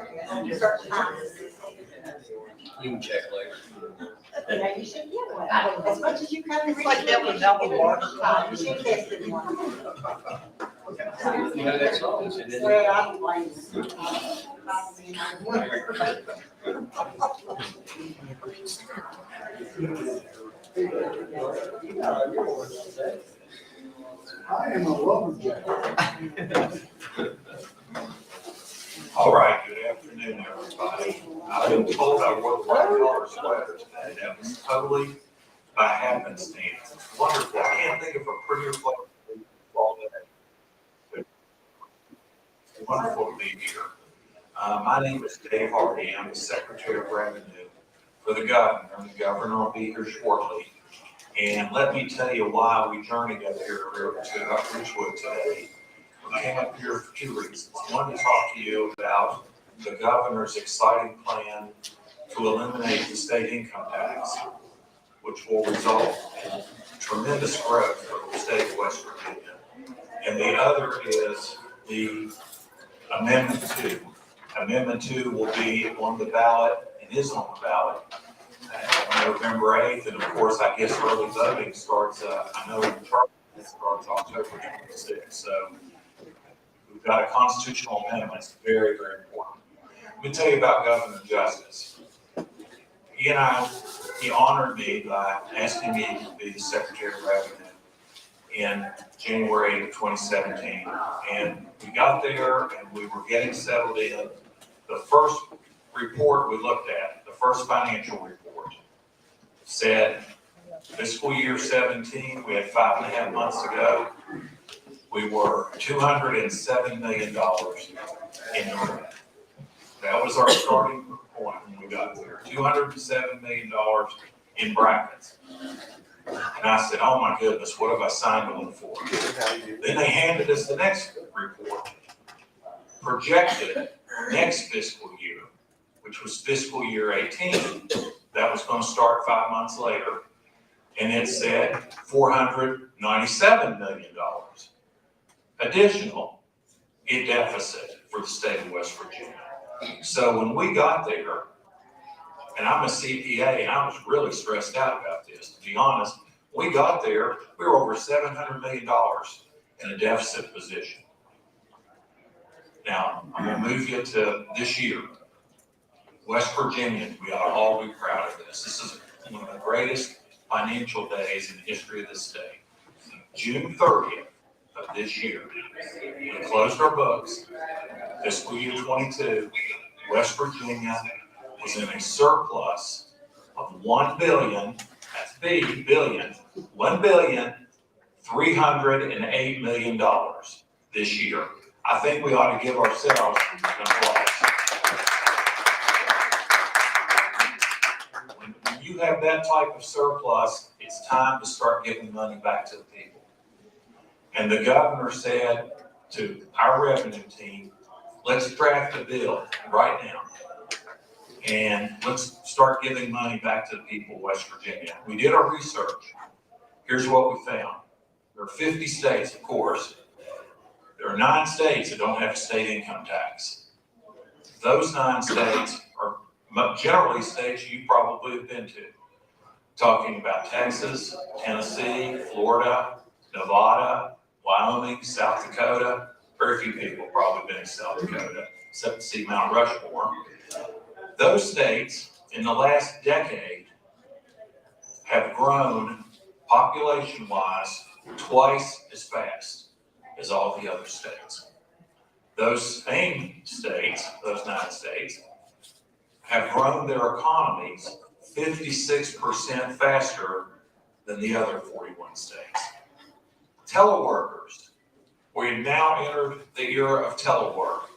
certain times. You can check later. You know, you should get one. As much as you come to Richwood, you should get one time. You should test it one. You know that song, isn't it? Well, I don't blame I am a lumberjack. All right, good afternoon, everybody. I've been told I wore the white collar sweater today. That was totally by happenstance. It's wonderful. I can't think of a prettier place to be all day. It's wonderful to be here. My name is Dave Hardy. I'm the Secretary of Revenue for the governor. The governor will be here shortly. And let me tell you why we journeyed up here to Richwood today. We came up here for two reasons. One, to talk to you about the governor's exciting plan to eliminate the state income tax, which will result in tremendous growth for the state of West Virginia. And the other is the Amendment 2. Amendment 2 will be on the ballot and is on the ballot on November 8th. And of course, I guess early voting starts, I know in Charlotte, it starts October 26th. So we've got a constitutional amendment. It's very, very important. Let me tell you about Governor Justice. He honored me by asking me to be the Secretary of Revenue in January of 2017. And we got there and we were getting settled in. The first report we looked at, the first financial report, said fiscal year 17, we had 5.5 months to go. We were $207 million in the red. That was our starting point when we got there, $207 million in brackets. And I said, oh my goodness, what have I signed on for? Then they handed us the next report, projected next fiscal year, which was fiscal year 18. That was going to start 5 months later. And it said $497 million. Additional in deficit for the state of West Virginia. So when we got there, and I'm a CPA, and I was really stressed out about this, to be honest, we got there, we were over $700 million in a deficit position. Now, I'm gonna move you to this year. West Virginia, we ought to all be proud of this. This is one of the greatest financial days in the history of the state. June 30th of this year, we closed our books, fiscal year 22, West Virginia was in a surplus of $1 billion, that's B, billion, $1,308 million this year. I think we ought to give ourselves an applause. When you have that type of surplus, it's time to start giving money back to the people. And the governor said to our revenue team, let's draft a bill right now. And let's start giving money back to the people of West Virginia. We did our research. Here's what we found. There are 50 states, of course. There are 9 states that don't have a state income tax. Those 9 states are generally states you probably have been to. Talking about Texas, Tennessee, Florida, Nevada, Wyoming, South Dakota. Very few people probably been to South Dakota, except to see Mount Rushmore. Those states in the last decade have grown population-wise twice as fast as all the other states. Those same states, those 9 states, have grown their economies 56% faster than the other 41 states. Teleworkers, we've now entered the era of telework.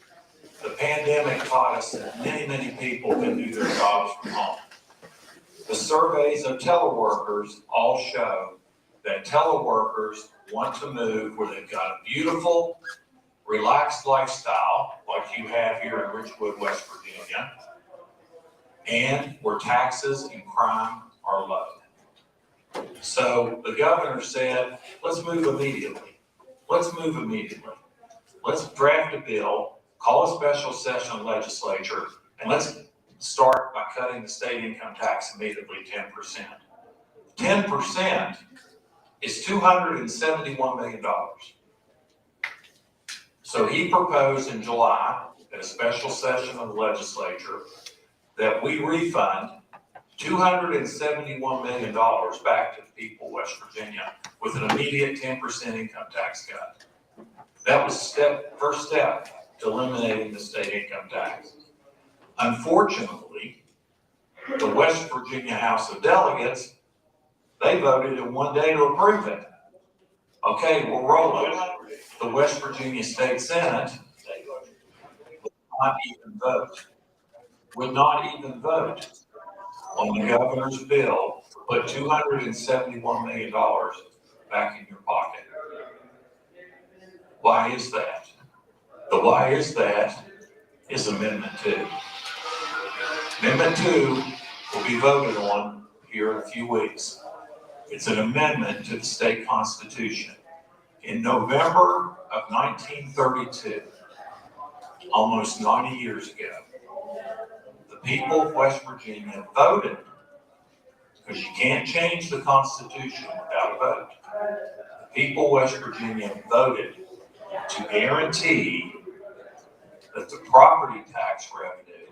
The pandemic taught us that many, many people can do their jobs from home. The surveys of teleworkers all show that teleworkers want to move where they've got a beautiful, relaxed lifestyle, like you have here in Richwood, West Virginia, and where taxes and crime are low. So the governor said, let's move immediately. Let's move immediately. Let's draft a bill call a special session legislature, and let's start by cutting the state income tax immediately 10%. 10% is $271 million. So he proposed in July at a special session of the legislature that we refund $271 million back to the people of West Virginia with an immediate 10% income tax cut. That was first step to eliminating the state income tax. Unfortunately, the West Virginia House of Delegates, they voted in one day to approve it. Okay, we'll roll it. The West Virginia State Senate would not even vote on the governor's bill to put $271 million back in your pocket. Why is that? The why is that is Amendment 2. Amendment 2 will be voted on here in a few weeks. It's an amendment to the state constitution. In November of 1932, almost 90 years ago, the people of West Virginia voted, because you can't change the Constitution without a vote. The people of West Virginia voted to guarantee that the property tax revenue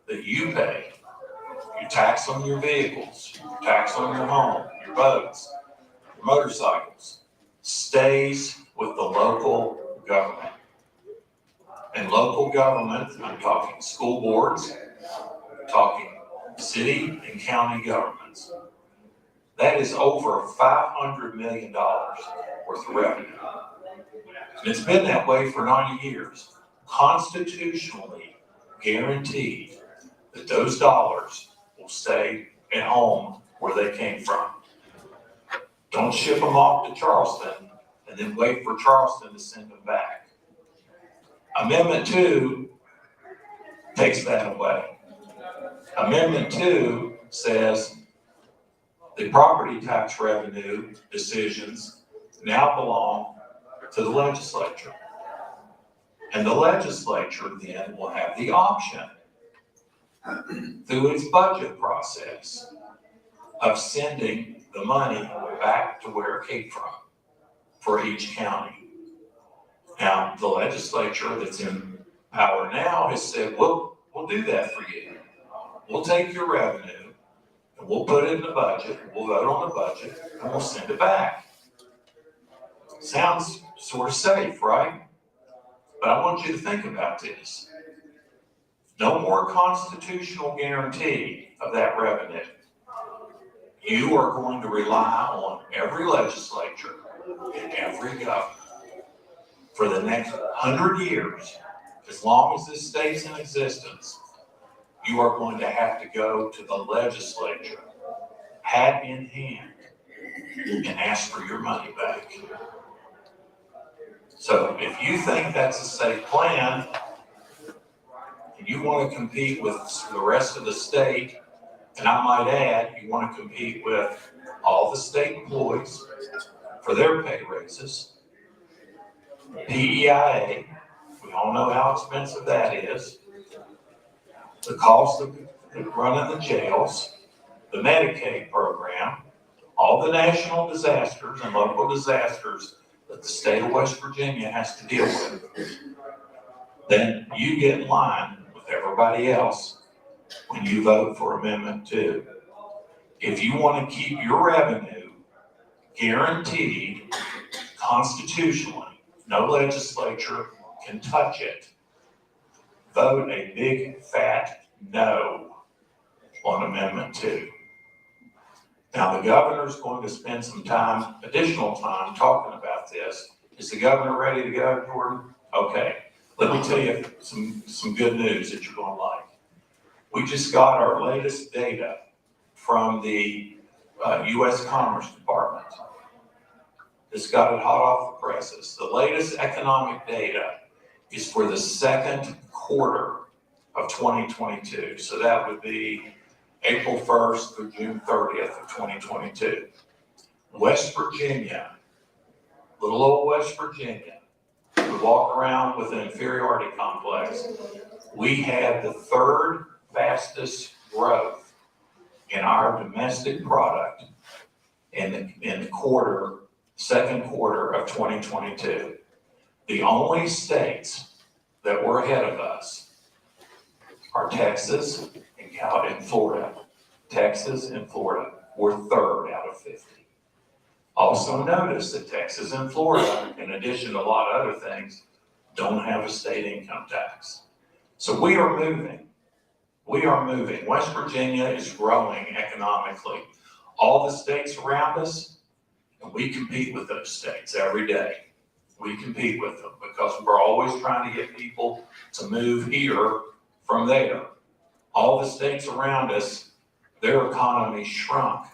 that you pay, your tax on your vehicles, your tax on your home, your boats, your motorcycles, stays with the local government. And local government, I'm talking school boards, I'm talking city and county governments. That is over $500 million worth of revenue. And it's been that way for 90 years. Constitutionally guaranteed that those dollars will stay at home where they came from. Don't ship them off to Charleston and then wait for Charleston to send them back. Amendment 2 takes that away. Amendment 2 says the property tax revenue decisions now belong to the legislature. And the legislature then will have the option through its budget process of sending the money back to where it came from for each county. Now, the legislature that's in power now has said, we'll do that for you. We'll take your revenue and we'll put it in the budget, we'll vote on the budget, and we'll send it back. Sounds sort of safe, right? But I want you to think about this. No more constitutional guarantee of that revenue. You are going to rely on every legislature and every governor for the next 100 years, as long as this stays in existence. You are going to have to go to the legislature, hat in hand, and ask for your money back. So if you think that's a safe plan, and you want to compete with the rest of the state, and I might add, you want to compete with all the state employees for their pay raises, PEIA, we all know how expensive that is, the cost of running the jails, the Medicaid program, all the national disasters and local disasters that the state of West Virginia has to deal with, then you get in line with everybody else when you vote for Amendment 2. If you want to keep your revenue guaranteed constitutionally, no legislature can touch it, vote a big fat no on Amendment 2. Now, the governor's going to spend some time, additional time, talking about this. Is the governor ready to go, Jordan? Okay. Let me tell you some good news that you're going to like. We just got our latest data from the U.S. Commerce Department. It's got it hot off the presses. The latest economic data is for the second quarter of 2022. So that would be April 1st through June 30th of 2022. West Virginia, little old West Virginia, would walk around with an inferiority complex. We had the third fastest growth in our domestic product in the second quarter of 2022. The only states that were ahead of us are Texas and Florida. Texas and Florida were third out of 50. Also notice that Texas and Florida, in addition to a lot of other things, don't have a state income tax. So we are moving. We are moving. West Virginia is growing economically. All the states around us, and we compete with those states every day. We compete with them because we're always trying to get people to move here from there. All the states around us, their economy shrunk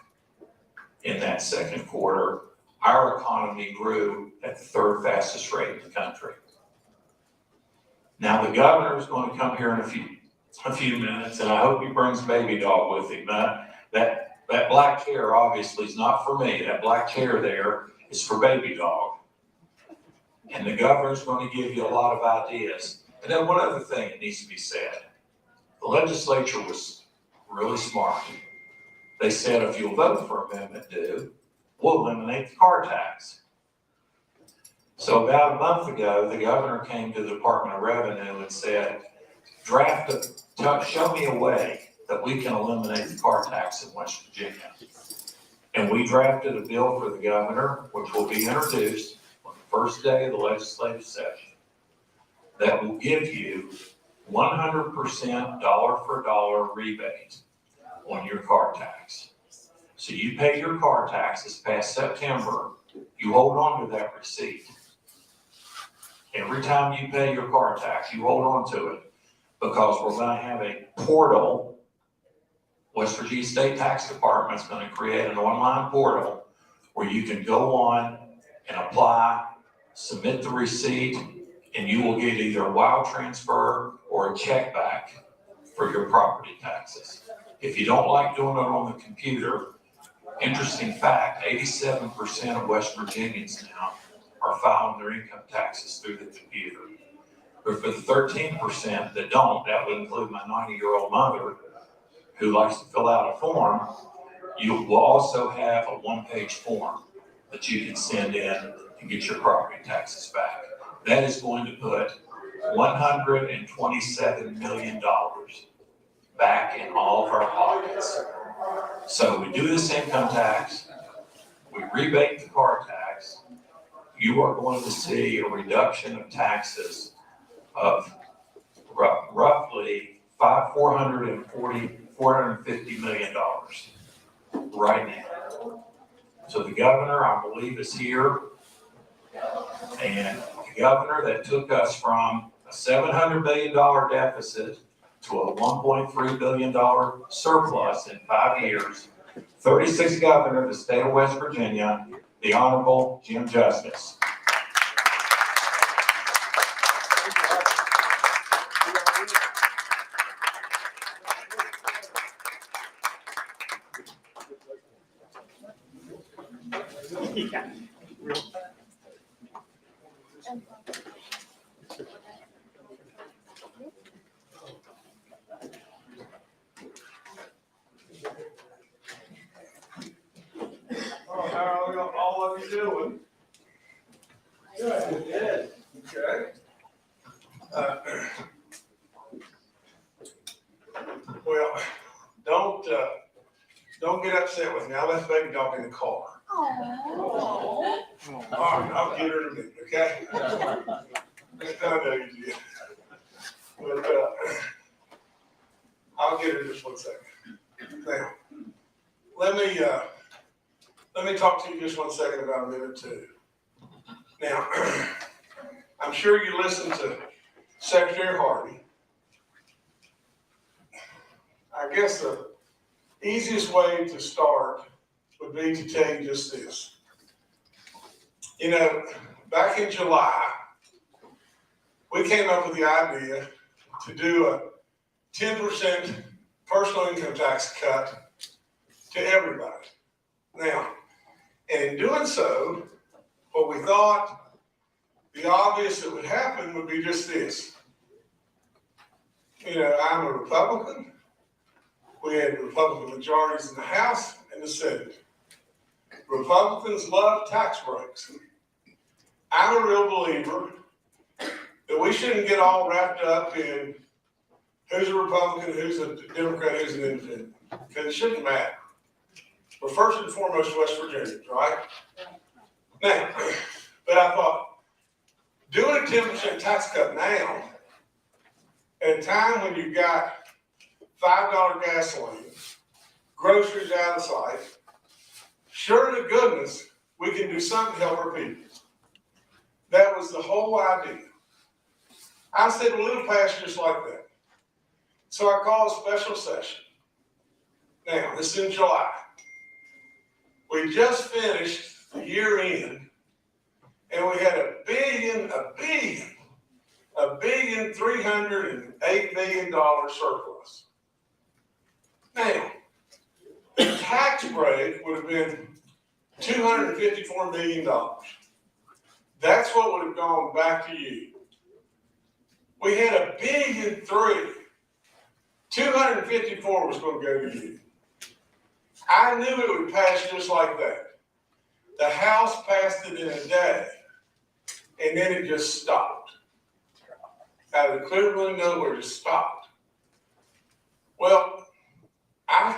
in that second quarter. Our economy grew at the third fastest rate in the country. Now the governor is going to come here in a few minutes, and I hope he brings Babydog with him. That black chair obviously is not for me. That black chair there is for Babydog. And the governor's going to give you a lot of ideas. And then one other thing that needs to be said. The legislature was really smart. They said, if you'll vote for Amendment 2, we'll eliminate the car tax. So about a month ago, the governor came to the Department of Revenue and said, show me a way that we can eliminate the car tax in West Virginia. And we drafted a bill for the governor, which will be introduced on the first day of the legislative session, that will give you 100% dollar for dollar rebate on your car tax. So you pay your car taxes past September, you hold on to that receipt. Every time you pay your car tax, you hold on to it, because we're going to have a portal. West Virginia State Tax Department is going to create an online portal where you can go on and apply, submit the receipt, and you will get either a wire transfer or a check back for your property taxes. If you don't like doing it on the computer, interesting fact, 87% of West Virginians now are filing their income taxes through the computer. But for the 13% that don't, that would include my 90-year-old mother who likes to fill out a form, you will also have a one-page form that you can send in and get your property taxes back. That is going to put $127 million back in all of our pockets. So we do this income tax, we rebate the car tax, you are going to see a reduction of taxes of roughly $450 million right now. So the governor, I believe, is here. And the governor that took us from a $700 million deficit to a $1.3 billion surplus in 5 years, 36th governor of the state of West Virginia, the Honorable Jim Justice. How are all of you doing? Good. Okay. Well, don't get upset with me. I left Babydog in the car. All right, I'll get her in a minute, okay? I know you did. But I'll get her in just 1 second. Now, let me talk to you just 1 second about Amendment 2. Now, I'm sure you listened to Secretary Harvey. I guess the easiest way to start would be to tell you just this. You know, back in July, we came up with the idea to do a 10% personal income tax cut to everybody. Now, and in doing so, what we thought the obvious that would happen would be just this. You know, I'm a Republican. We had Republican majorities in the House and the Senate. Republicans love tax breaks. I'm a real believer that we shouldn't get all wrapped up in who's a Republican, who's a Democrat, who's an independent, because it shouldn't matter. We're first and foremost West Virginians, right? Now, but I thought, doing a 10% tax cut now, at a time when you've got $5 gasoline, groceries out of sight, sure to goodness, we can do something to help our people. That was the whole idea. I said, well, it'll pass just like that. So I called a special session. Now, this is in July. We just finished the year end, and we had $1,308 million surplus. Now, the tax break would have been $254 million. That's what would have gone back to you. We had $1.3 billion. 254 was going to go to you. I knew it would pass just like that. The House passed it in a day, and then it just stopped. Out of the clear blue of nowhere, it just stopped. Well, I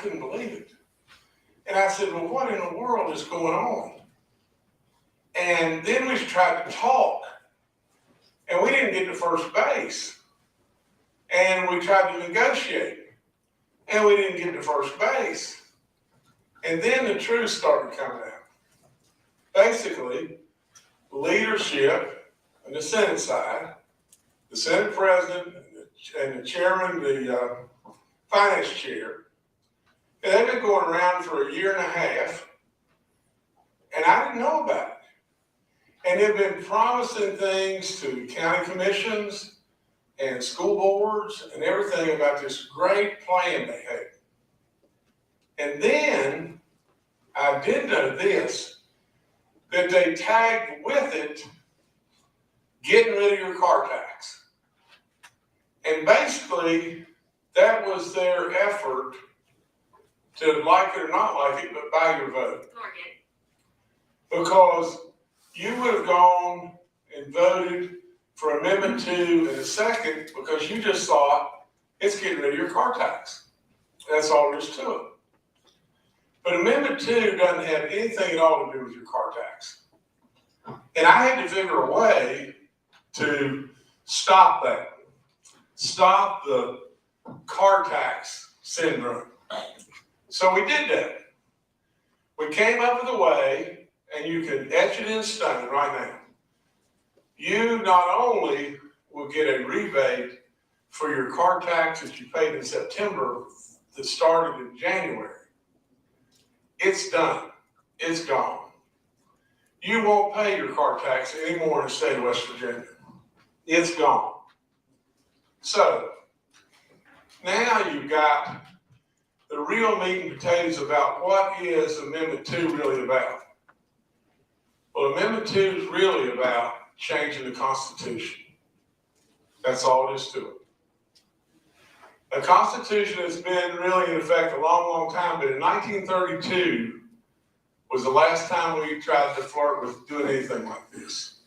couldn't believe it. And I said, well, what in the world is going on? And then we tried to talk, and we didn't get to first base. And we tried to negotiate, and we didn't get to first base. And then the truth started coming out. Basically, leadership on the Senate side, the Senate president and the chairman, the finance chair, and they've been going around for a year and a half, and I didn't know about it. And they've been promising things to county commissions and school boards and everything about this great plan they had. And then I did know this, that they tagged with it getting rid of your car tax. And basically, that was their effort to like it or not like it, but buy your vote. Because you would have gone and voted for Amendment 2 in a second because you just thought it's getting rid of your car tax. That's all there is to it. But Amendment 2 doesn't have anything at all to do with your car tax. And I had to figure a way to stop that. Stop the car tax syndrome. So we did that. We came up with a way, and you can etch it in stone right now. You not only will get a rebate for your car tax that you paid in September that started in January. It's done. It's gone. You won't pay your car tax anymore in the state of West Virginia. It's gone. So, now you've got the real meat and potatoes about what is Amendment 2 really about. Well, Amendment 2 is really about changing the Constitution. That's all it is to it. The Constitution has been really in effect a long, long time, but in 1932 was the last time we tried to flirt with doing anything like this.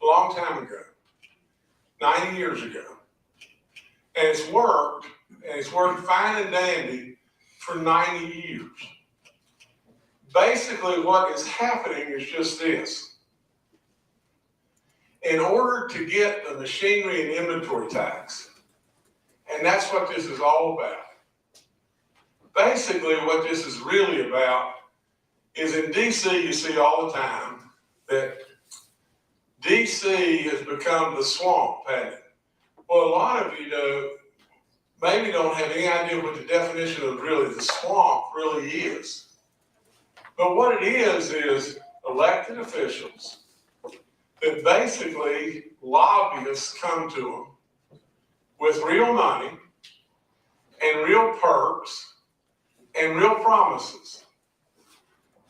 A long time ago, 90 years ago. And it's worked fine and dandy for 90 years. Basically, what is happening is just this. In order to get the machinery and inventory tax, and that's what this is all about. Basically, what this is really about is in DC, you see all the time that DC has become the swamp, hasn't it? Well, a lot of you maybe don't have any idea what the definition of really the swamp really is. But what it is elected officials that basically lobbyists come to them with real money and real perks and real promises.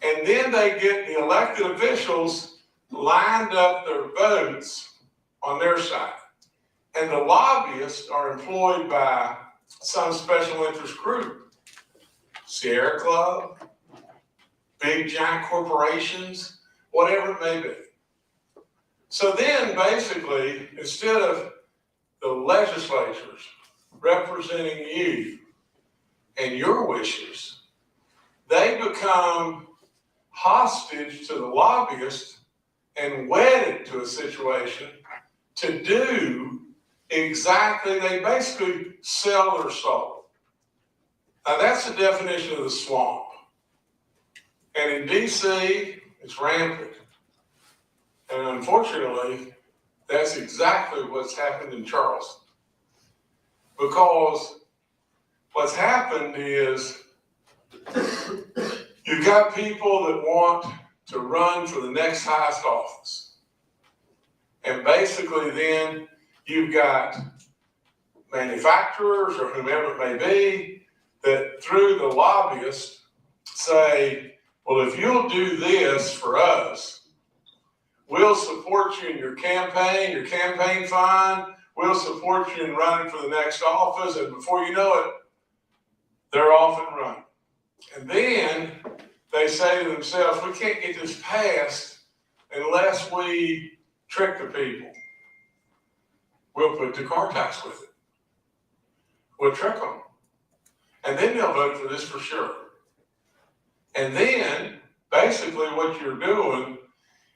And then they get the elected officials lined up their votes on their side. And the lobbyists are employed by some special interest group, Sierra Club, big giant corporations, whatever it may be. So then basically, instead of the legislatures representing you and your wishes, they become hostage to the lobbyists and wedded to a situation to do exactly, they basically sell their soul. Now that's the definition of the swamp. And in DC, it's rampant. And unfortunately, that's exactly what's happened in Charleston. Because what's happened is you've got people that want to run for the next highest office. And basically then you've got manufacturers or whomever it may be that through the lobbyists say, well, if you'll do this for us, we'll support you in your campaign fund, we'll support you in running for the next office, and before you know it, they're off and running. And then they say to themselves, we can't get this passed unless we trick the people. We'll put the car tax with it. We'll trick them. And then they'll vote for this for sure. And then, basically what you're doing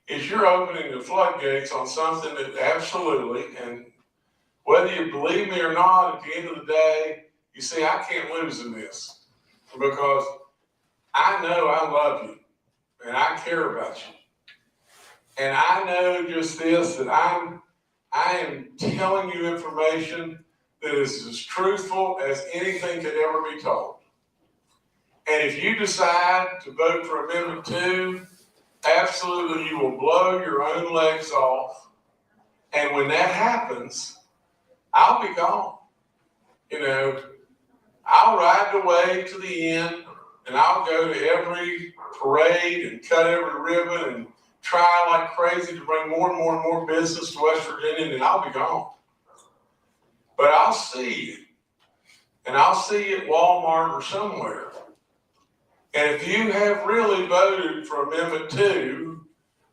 is you're opening the floodgates on something that absolutely, and whether you believe me or not, at the end of the day, you see, I can't lose in this because I know I love you and I care about you. And I know just this, that I am telling you information that is as truthful as anything could ever be told. And if you decide to vote for Amendment 2, absolutely you will blow your own legs off. And when that happens, I'll be gone. You know, I'll ride the way to the end and I'll go to every parade and cut every ribbon and try like crazy to bring more and more and more business to West Virginia, and I'll be gone. But I'll see you. And I'll see you at Walmart or somewhere. And if you have really voted for Amendment 2,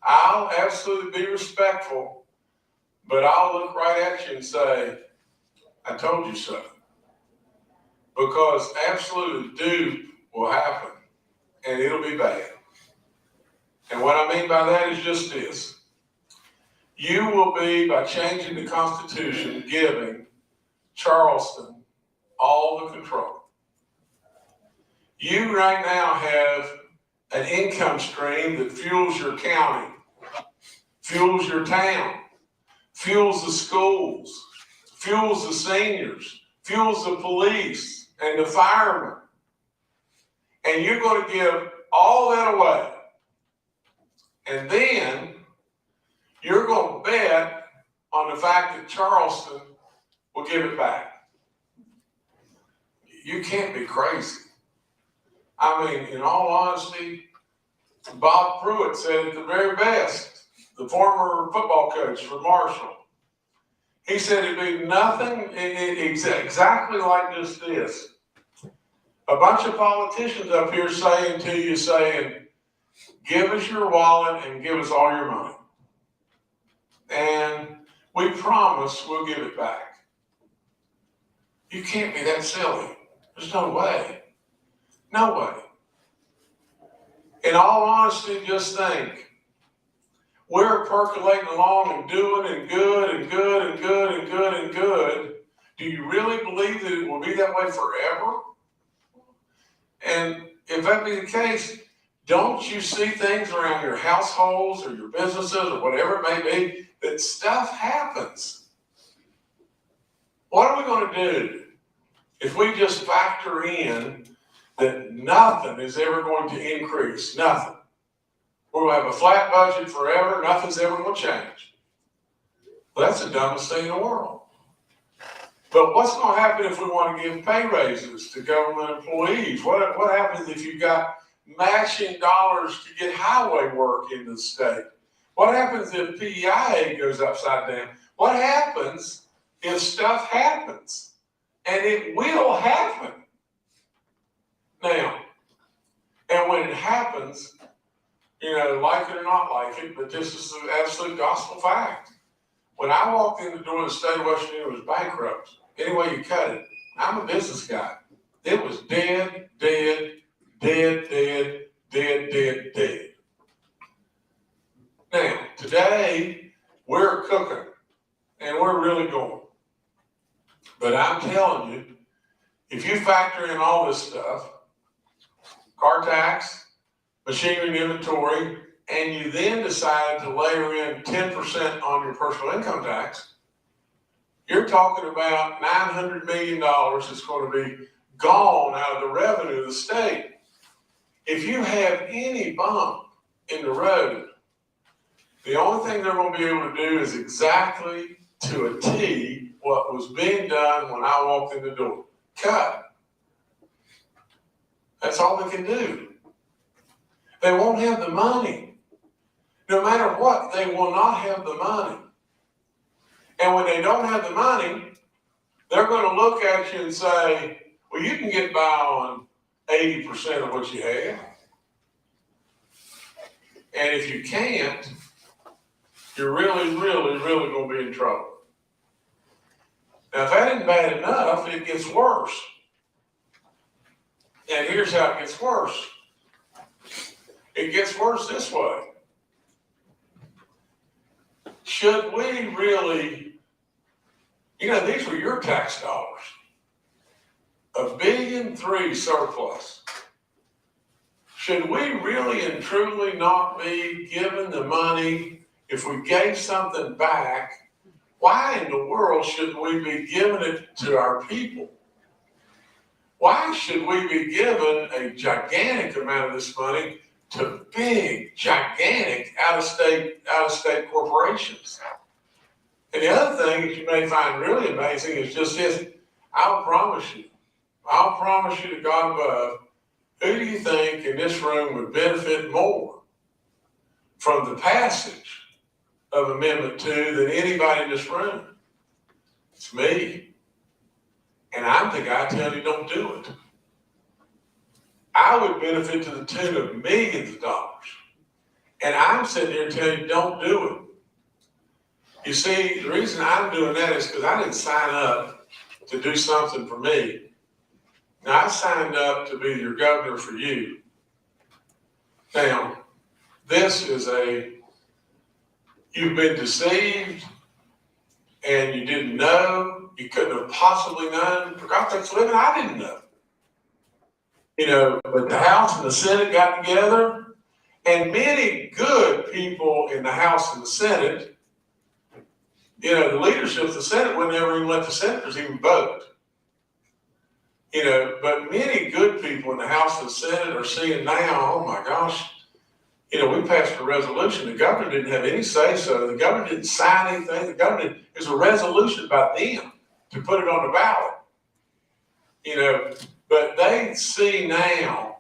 I'll absolutely be respectful, but I'll look right at you and say, I told you so. Because absolute dupe will happen, and it'll be bad. And what I mean by that is just this. You will be, by changing the Constitution, giving Charleston all the control. You right now have an income stream that fuels your county, fuels your town, fuels the schools, fuels the seniors, fuels the police and the firemen. And you're going to give all that away. And then you're going to bet on the fact that Charleston will give it back. You can't be crazy. I mean, in all honesty, Bob Pruitt said it the very best, the former football coach for Marshall. He said it'd be nothing exactly like just this. A bunch of politicians up here saying, give us your wallet and give us all your money. And we promise we'll give it back. You can't be that silly. There's no way. No way. In all honesty, just think. We're percolating along and doing and good and good and good and good and good. Do you really believe that it will be that way forever? And if that be the case, don't you see things around your households or your businesses or whatever it may be, that stuff happens? What are we going to do if we just factor in that nothing is ever going to increase? Nothing. We're going to have a flat budget forever. Nothing's ever going to change. Well, that's the dumbest thing in the world. But what's going to happen if we want to give pay raises to government employees? What happens if you've got matching dollars to get highway work in the state? What happens if PEIA goes upside down? What happens if stuff happens? And it will happen. Now, and when it happens, like it or not like it, but this is the absolute gospel fact. When I walked in the door of the state of West Virginia, it was bankrupt. Any way you cut it. I'm a business guy. It was dead, dead, dead, dead, dead, dead, dead. Now, today, we're cooking, and we're really going. But I'm telling you, if you factor in all this stuff, car tax, machinery and inventory, and you then decide to layer in 10% on your personal income tax, you're talking about $900 million that's going to be gone out of the revenue of the state. If you have any bump in the road, the only thing they're going to be able to do is exactly to a T what was being done when I walked in the door. Cut. That's all they can do. They won't have the money. No matter what, they will not have the money. And when they don't have the money, they're going to look at you and say, well, you can get by on 80% of what you have. And if you can't, you're really, really, really going to be in trouble. Now, if that isn't bad enough, it gets worse. And here's how it gets worse. It gets worse this way. Should we really, these were your tax dollars. $1.3 billion surplus. Should we really and truly not be given the money if we gave something back? Why in the world should we be giving it to our people? Why should we be given a gigantic amount of this money to big, gigantic out-of-state corporations? And the other thing that you may find really amazing is just this. I'll promise you to God above, who do you think in this room would benefit more from the passage of Amendment 2 than anybody in this room? It's me. And I'm the guy telling you don't do it. I would benefit to the tune of millions of dollars. And I'm sitting here telling you don't do it. You see, the reason I'm doing that is because I didn't sign up to do something for me. Now, I signed up to be your governor for you. Now, this is you've been deceived and you didn't know, you couldn't have possibly known. For God's sakes living, I didn't know. But the House and the Senate got together, and many good people in the House and the Senate, the leadership of the Senate would never even let the senators even vote. But many good people in the House and the Senate are seeing now, oh my gosh, we passed a resolution. The governor didn't have any say-so. The governor didn't sign anything. It was a resolution by them to put it on the ballot. But they see now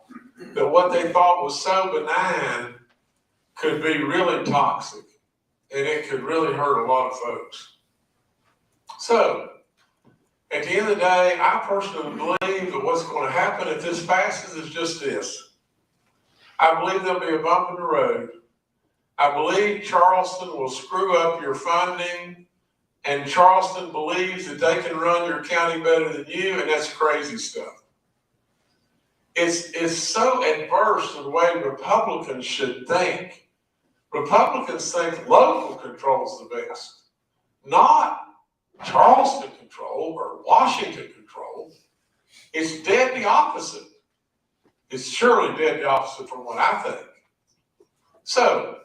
that what they thought was so benign could be really toxic, and it could really hurt a lot of folks. So, at the end of the day, I personally believe that what's going to happen if this passes is just this. I believe there'll be a bump in the road. I believe Charleston will screw up your funding, and Charleston believes that they can run your county better than you, and that's crazy stuff. It's so adverse to the way Republicans should think. Republicans think local control's the best, not Charleston control or Washington control. It's dead the opposite. It's surely dead the opposite from what I think. So,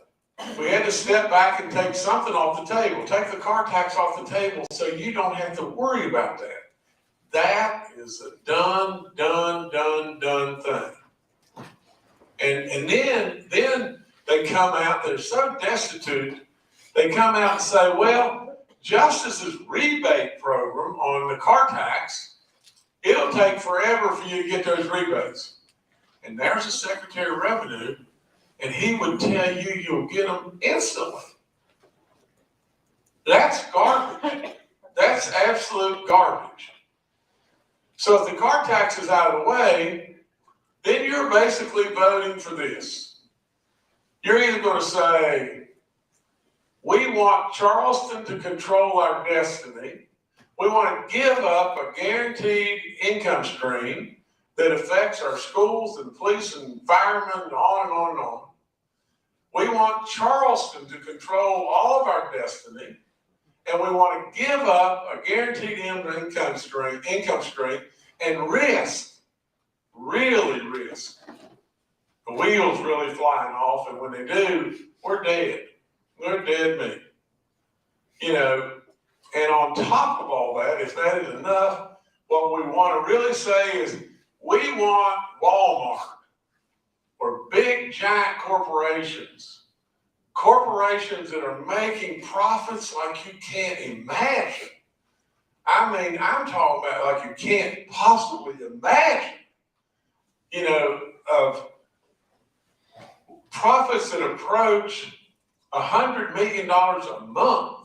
we had to step back and take something off the table. Take the car tax off the table so you don't have to worry about that. That is a done thing. And then they come out, they're so destitute, they come out and say, well, Justice's rebate program on the car tax, it'll take forever for you to get those rebates. And there's the Secretary of Revenue, and he would tell you you'll get them instantly. That's garbage. That's absolute garbage. So if the car tax is out of the way, then you're basically voting for this. You're either going to say, we want Charleston to control our destiny. We want to give up a guaranteed income stream that affects our schools and police and firemen and on and on and on. We want Charleston to control all of our destiny, and we want to give up a guaranteed income stream and risk, really risk, the wheels really flying off, and when they do, we're dead. We're dead meat. You know, and on top of all that, if that is enough, what we want to really say is we want Walmart or big giant corporations that are making profits like you can't imagine. I mean, I'm talking about like you can't possibly imagine, you know, of profits that approach $100 million a month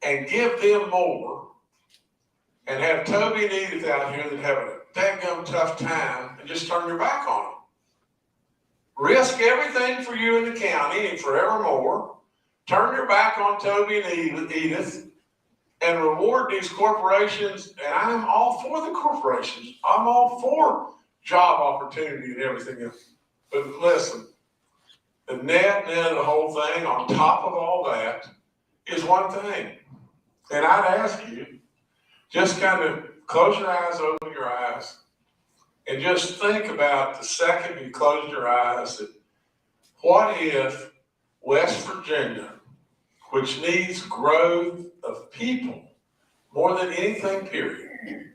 and give them more, and have Toby and Edith out here that have a dadgum tough time and just turn your back on them. Risk everything for you in the county and forevermore, turn your back on Toby and Edith, and reward these corporations. And I'm all for the corporations. I'm all for job opportunity and everything else. But listen, the net of the whole thing, on top of all that, is one thing. And I'd ask you, just kind of close your eyes, open your eyes, and just think about the second you close your eyes that what if West Virginia, which needs growth of people more than anything, period.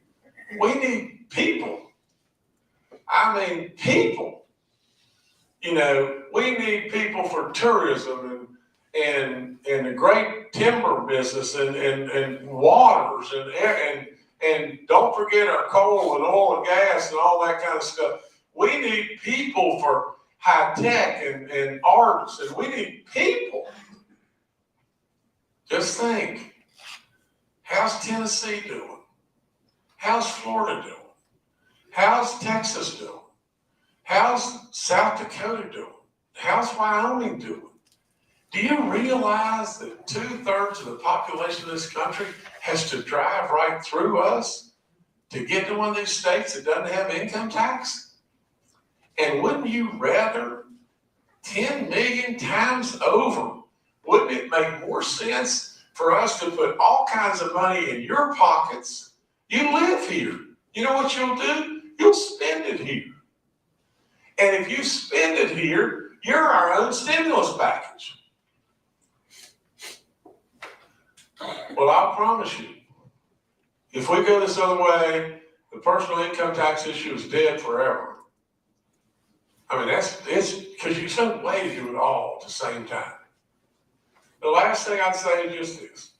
We need people. I mean, people. You know, we need people for tourism and the great timber business and waters and don't forget our coal and oil and gas and all that kind of stuff. We need people for high tech and arts, and we need people. Just think, how's Tennessee doing? How's Florida doing? How's Texas doing? How's South Dakota doing? How's Wyoming doing? Do you realize that 2/3 of the population of this country has to drive right through us to get to one of these states that doesn't have income tax? And wouldn't you rather 10 million times over, wouldn't it make more sense for us to put all kinds of money in your pockets? You live here. You know what you'll do? You'll spend it here. And if you spend it here, you're our own stimulus package. Well, I'll promise you, if we go this other way, the personal income tax issue is dead forever. I mean, it's because there's no way to do it all at the same time. The last thing I'd say is just this,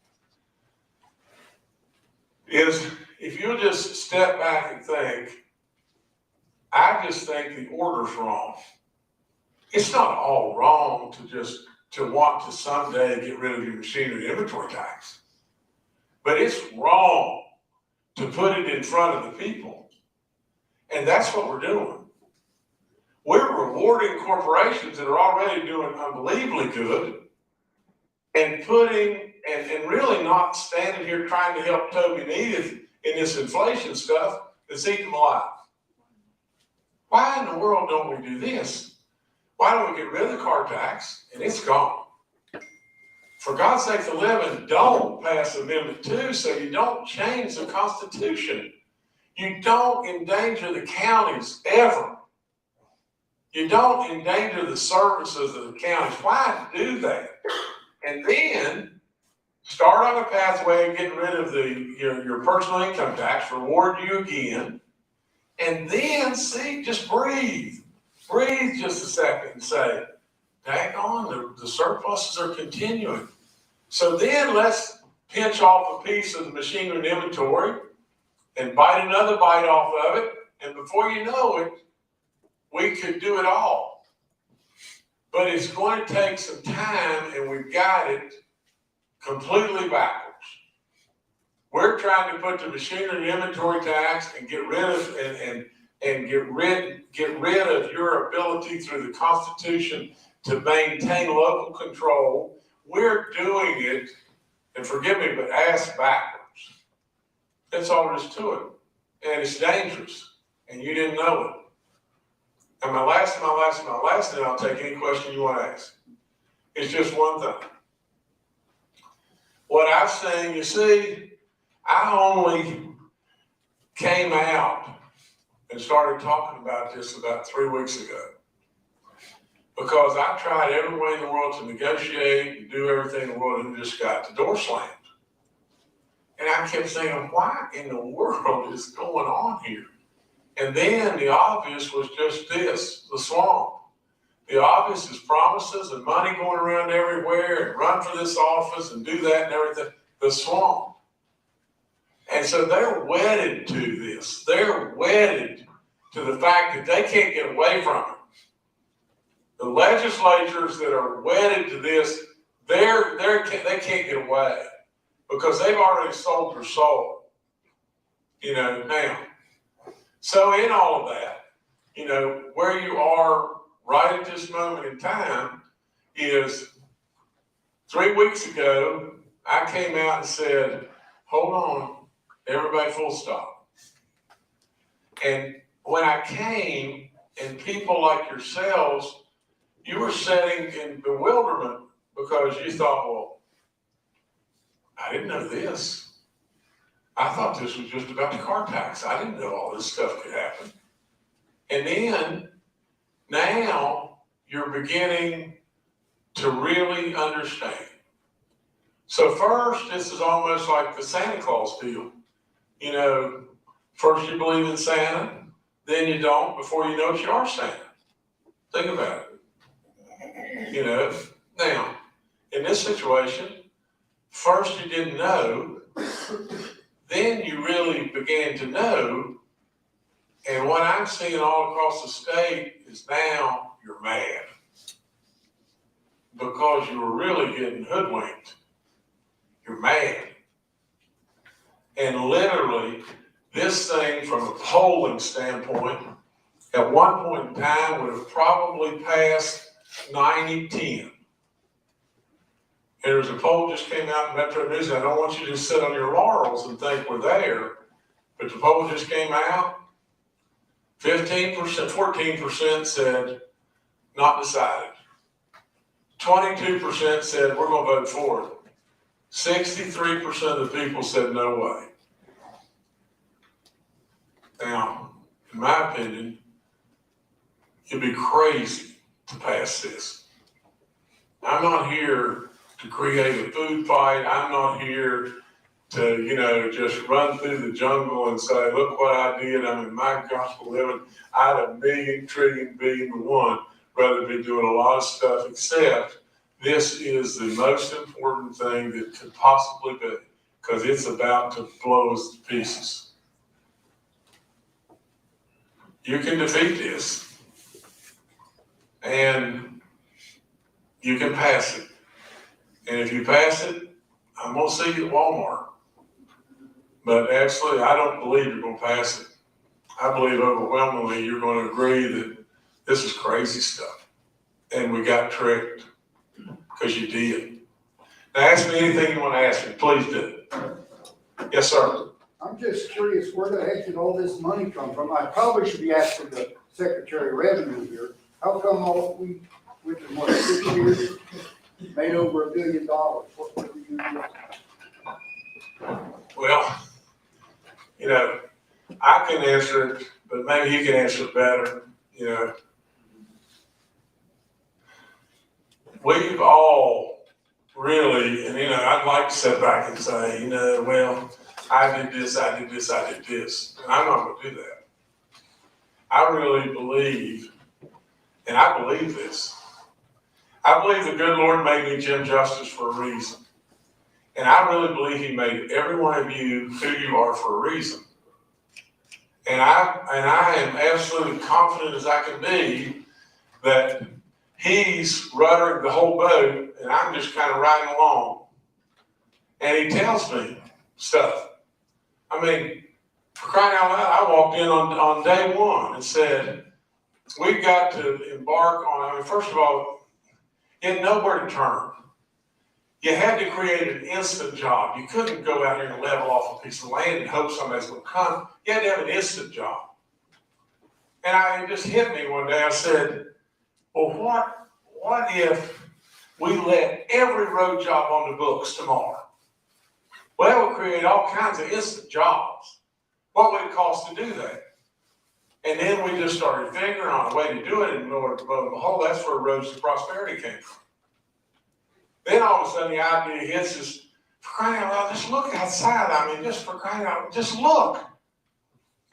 is if you'll just step back and think, I just think the order's wrong. It's not all wrong to want to someday get rid of your machinery inventory tax. But it's wrong to put it in front of the people. And that's what we're doing. We're rewarding corporations that are already doing unbelievably good and and really not standing here trying to help Toby and Edith in this inflation stuff that's eating them alive. Why in the world don't we do this? Why don't we get rid of the car tax and it's gone? For God's sake, the living, don't pass Amendment 2 so you don't change the Constitution. You don't endanger the counties ever. You don't endanger the services of the counties. Why do that? And then start on a pathway of getting rid of your personal income tax, reward you again, and then see, just breathe. Breathe just a second and say, daggone, the surpluses are continuing. So then let's pinch off a piece of the machinery and inventory and bite another bite off of it. And before you know it, we could do it all. but it's going to take some time, and we've got it completely backwards. We're trying to put the machinery inventory tax and get rid of, and get rid of your ability through the Constitution to maintain local control. We're doing it, and forgive me, but ass backwards. That's all there is to it. And it's dangerous, and you didn't know it. And my last, and I'll take any question you want to ask. It's just one thing. What I've seen, you see, I only came out and started talking about this about 3 weeks ago. Because I tried every way in the world to negotiate and do everything in the world and just got the door slammed. And I kept saying, why in the world is going on here? And then the obvious was just this, the swamp. The obvious is promises and money going around everywhere and run for this office and do that and everything. The swamp. And so they're wedded to this. They're wedded to the fact that they can't get away from it. The legislatures that are wedded to this, they can't get away because they've already sold their soul. Now. So in all of that, where you are right at this moment in time is 3 weeks ago, I came out and said, hold on, everybody full stop. And when I came, and people like yourselves, you were sitting in bewilderment because you thought, well, I didn't know this. I thought this was just about the car tax. I didn't know all this stuff could happen. And then, now, you're beginning to really understand. So first, this is almost like the Santa Claus deal. First you believe in Santa, then you don't. Before you know it, you are Santa. Think about it. Now, in this situation, first you didn't know, then you really began to know, and what I'm seeing all across the state is now you're mad because you were really getting hoodwinked. You're mad. And literally, this thing from a polling standpoint, at one point in time would have probably passed 90-10. There's a poll just came out in Metro News. I don't want you to sit on your laurels and think we're there, but the poll just came out. 15%, 14% said not decided. 22% said we're going to vote for it. 63% of the people said no way. Now, in my opinion, it'd be crazy to pass this. I'm not here to create a food fight. I'm not here to, just run through the jungle and say, look what I did. I'm in my gospel living. I had 1,000,000,000,000,000,000,000,000 to 1 rather than doing a lot of stuff, except this is the most important thing that could possibly be because it's about to blow us to pieces. You can defeat this and you can pass it. And if you pass it, I'm going to see you at Walmart. But actually, I don't believe you're going to pass it. I believe overwhelmingly you're going to agree that this is crazy stuff. And we got tricked because you did. Now ask me anything you want to ask me. Please do. Yes, sir. I'm just curious, where the heck did all this money come from? I probably should be asking the Secretary of Revenue here. How come we, within 6 years, made over $1 billion? What did you do? Well, I can answer it, but maybe you can answer it better. We've all really, and I'd like to sit back and say, well, I did this, I did this, I did this. And I'm not going to do that. I really believe, and I believe this, I believe the good Lord made me Jim Justice for a reason. And I really believe he made every one of you who you are for a reason. And I am absolutely confident as I can be that he's ruddering the whole boat, and I'm just kind of riding along. And he tells me stuff. I mean, for crying out loud, I walked in on day one and said, we've got to embark on, I mean, first of all, you had nowhere to turn. You had to create an instant job. You couldn't go out here and level off a piece of land and hope somebody's going to come. You had to have an instant job. And it just hit me one day. I said, well, what if we let every road job on the books tomorrow? Well, that would create all kinds of instant jobs. What would it cost to do that? And then we just started figuring on a way to do it, and lo and behold, that's where Roads to Prosperity came from. Then all of a sudden the idea hits us, for crying out loud, just look outside. I mean, just for crying out, just look.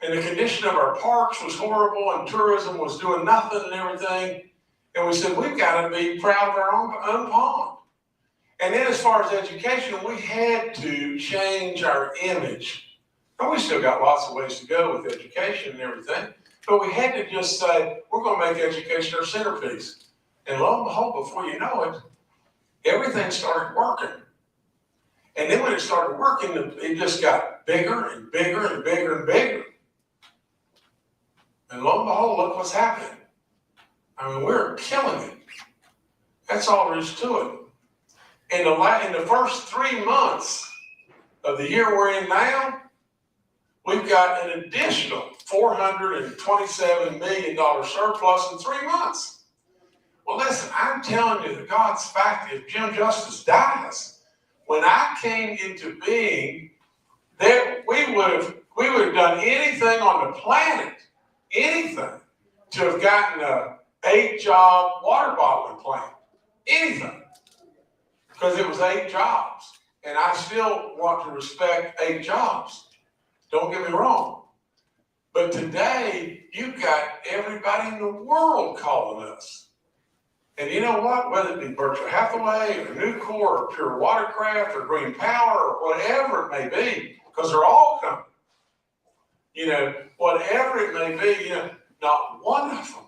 And the condition of our parks was horrible, and tourism was doing nothing and everything. And we said, we've got to be proud of our own pond. And then as far as education, we had to change our image. And we still got lots of ways to go with education and everything, but we had to just say, we're going to make education our centerpiece. And lo and behold, before you know it, everything started working. And then when it started working, it just got bigger and bigger and bigger and bigger. And lo and behold, look what's happening. I mean, we're killing it. That's all there is to it. In the first 3 months of the year we're in now, we've got an additional $427 million surplus in 3 months. Well, listen, I'm telling you, the God's fact, if Jim Justice dies, when I came into being, we would have done anything on the planet, anything, to have gotten a 8-job water bottling plant, anything. Because it was 8 jobs. And I still want to respect 8 jobs. Don't get me wrong. But today, you've got everybody in the world calling us. And you know what? Whether it be Berkshire Hathaway or Nucor or Pure Watercraft or Green Power or whatever it may be, because they're all coming. You know, whatever it may be, not one of them.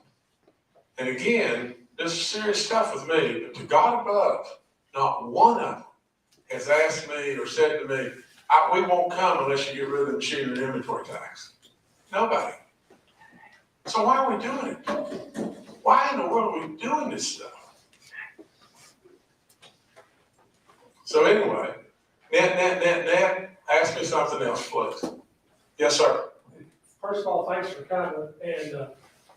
And again, this is serious stuff with me, but to God above, not one of them has asked me or said to me, we won't come unless you get rid of the machinery and inventory tax. Nobody. So why are we doing it? Why in the world are we doing this stuff? So anyway, Ned, ask me something else, please. Yes, sir. First of all, thanks for coming, and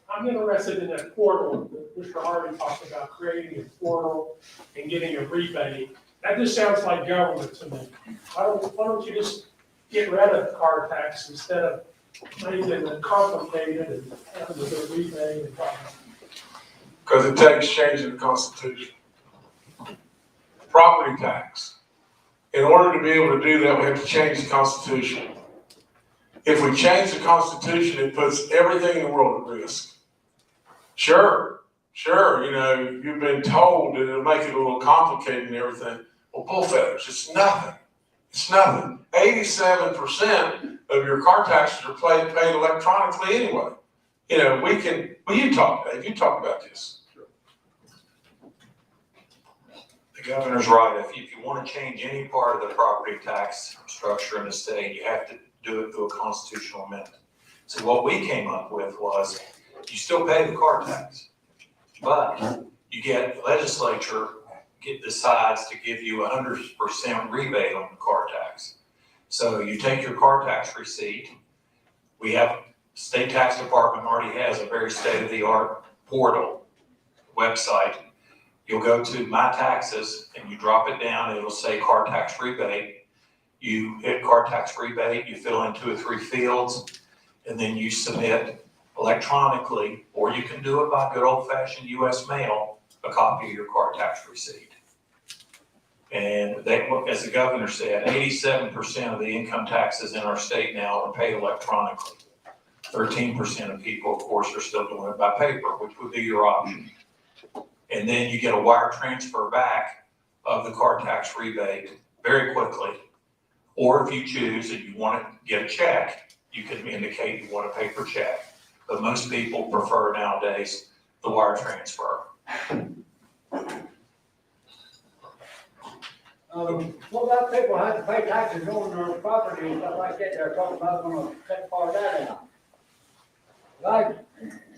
I'm interested in that portal that Mr. Harvey talked about, creating a portal and getting a rebate. That just sounds like government to me. Why don't you just get rid of car tax instead of making it complicated and having to do rebate and whatnot? Because it takes changing the Constitution. Property tax. In order to be able to do that, we have to change the Constitution. If we change the Constitution, it puts everything in the world at risk. Sure, you've been told that it'll make it a little complicated and everything. Well, bull feathers, it's nothing. It's nothing. 87% of your car taxes are paid electronically anyway. You talk, Dave, you talk about this. The governor's right. If you want to change any part of the property tax structure in the state, you have to do it through a constitutional amendment. So what we came up with was, you still pay the car tax, but you get the legislature decides to give you 100% rebate on the car tax. So you take your car tax receipt. We have state tax department already has a very state-of-the-art portal website. You'll go to My Taxes and you drop it down. It'll say car tax rebate. You hit car tax rebate. You fill in 2 or 3 fields, and then you submit electronically, or you can do it by good old-fashioned U.S. mail, a copy of your car tax receipt. And as the governor said, 87% of the income taxes in our state now are paid electronically. 13% of people, of course, are still doing it by paper, which would be your option. And then you get a wire transfer back of the car tax rebate very quickly. Or if you choose and you want to get a check, you can indicate you want a paper check. But most people prefer nowadays the wire transfer. What about people who have to pay taxes on their property and stuff like that, they're talking about gonna cut part of that out? Like,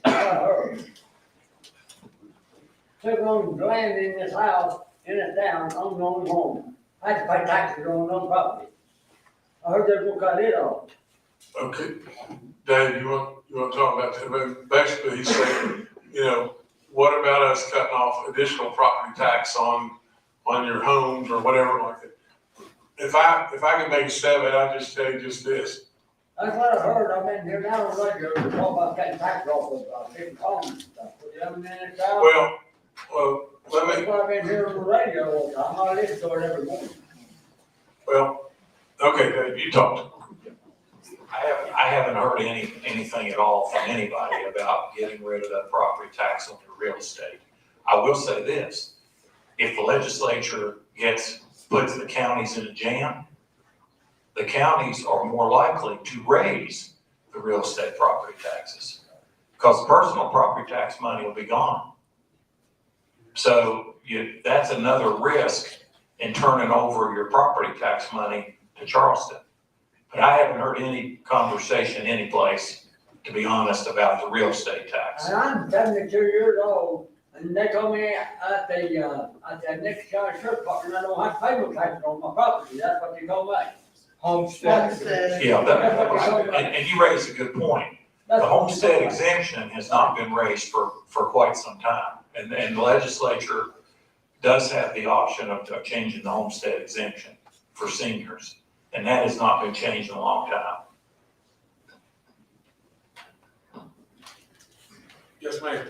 I heard. Took on land in this house, in a town, unknown home, I had to pay taxes on their property. I heard they're gonna cut it off. Okay, Dave, you want to talk about that? But basically, he's saying, what about us cutting off additional property tax on your homes or whatever like that? If I can make a stab at it, I'll just tell you just this. That's what I heard, I've been here now on the radio, they're talking about cutting taxes off of, different homes and stuff. Would you have a minute, Charles? Well, let That's me, what I've been hearing on the radio all the time, I listen to it every morning. okay, Dave, you talk. I haven't heard anything at all from anybody about getting rid of that property tax on your real estate. I will say this, if the legislature puts the counties in a jam, the counties are more likely to raise the real estate property taxes because personal property tax money will be gone. So that's another risk in turning over your property tax money to Charleston. But I haven't heard any conversation anyplace, to be honest, about the real estate tax. And I'm 72 years old, and they told me at the next county sheriff department, I don't have to pay no taxes on my property, that's what they told me. Homestead. Yeah, and you raise a good point. The homestead exemption has not been raised for quite some time. And the legislature does have the option of changing the homestead exemption for seniors. And that has not been changed in a long time. Yes, ma'am.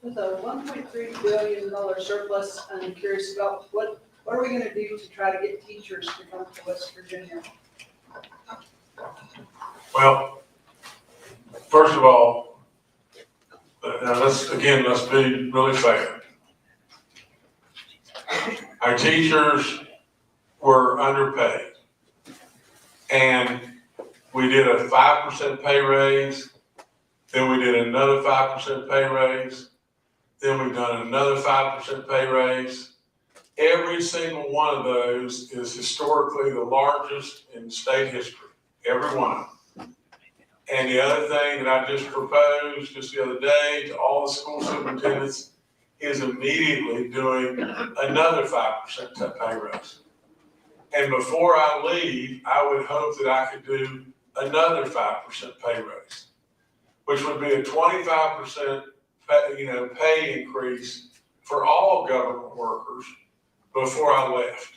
With a $1.3 billion surplus, I'm curious about what are we gonna do to try to get teachers to come to West Virginia? Well, first of all, let's be really fair. Our teachers were underpaid. And we did a 5% pay raise, then we did another 5% pay raise, then we've done another 5% pay raise. Every single one of those is historically the largest in state history, every one of them. And the other thing that I just proposed just the other day to all the school superintendents is immediately doing another 5% pay raise. And before I leave, I would hope that I could do another 5% pay raise, which would be a 25% pay increase for all government workers before I left.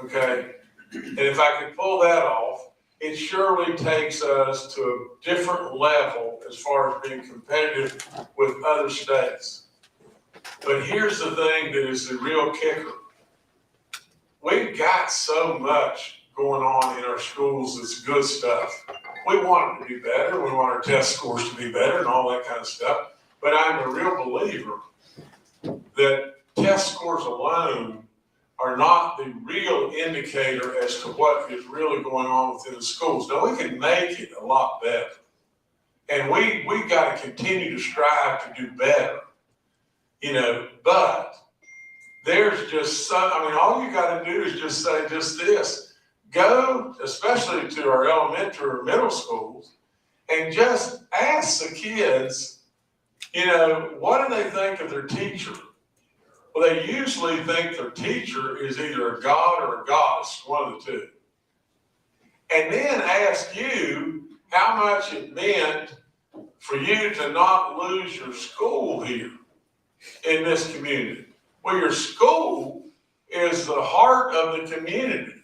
Okay? And if I could pull that off, it surely takes us to a different level as far as being competitive with other states. But here's the thing that is the real kicker. We've got so much going on in our schools that's good stuff. We want it to be better. We want our test scores to be better and all that kind of stuff. But I'm a real believer that test scores alone are not the real indicator as to what is really going on within the schools. Now, we can make it a lot better. And we've got to continue to strive to do better. But there's just all you got to do is just say just this. Go, especially to our elementary or middle schools, and just ask the kids, what do they think of their teacher? Well, they usually think their teacher is either a god or a goddess, one of the two. And then ask you how much it meant for you to not lose your school here in this community. Well, your school is the heart of the community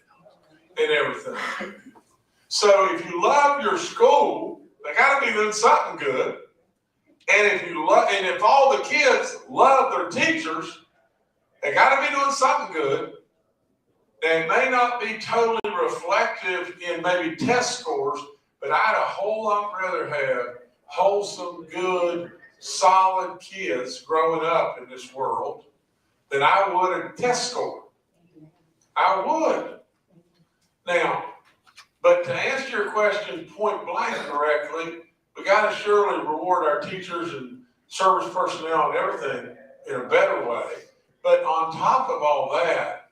and everything. So if you love your school, they gotta be doing something good. And if all the kids love their teachers, they gotta be doing something good. They may not be totally reflective in maybe test scores, but I'd a whole lot rather have wholesome, good, solid kids growing up in this world than I would a test score. I would. Now, but to answer your question point blank correctly, we got to surely reward our teachers and service personnel and everything. in a better way. But on top of all that,